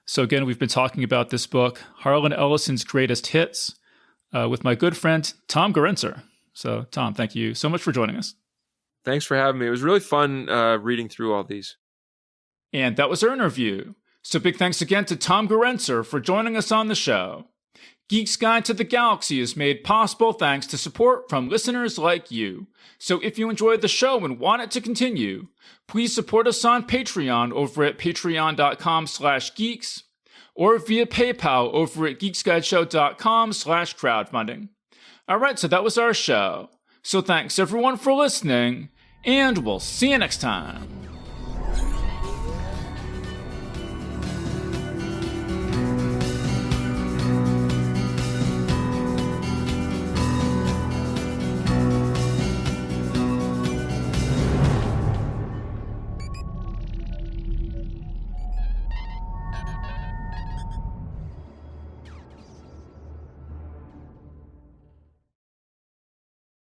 Speaker 1: So again, we've been talking about this book, Harlan Ellison's Greatest Hits, with my good friend, Tom Gerencer. So Tom, thank you so much for joining us.
Speaker 2: Thanks for having me. It was really fun reading through all these.
Speaker 1: And that was our interview. So big thanks again to Tom Gerencer for joining us on the show. Geek's Guide to the Galaxy is made possible thanks to support from listeners like you. So if you enjoyed the show and want it to continue, please support us on Patreon over at patreon.com/geeks or via PayPal over at geeksguideshow.com/crowdfunding. All right, so that was our show. So thanks everyone for listening, and we'll see you next time.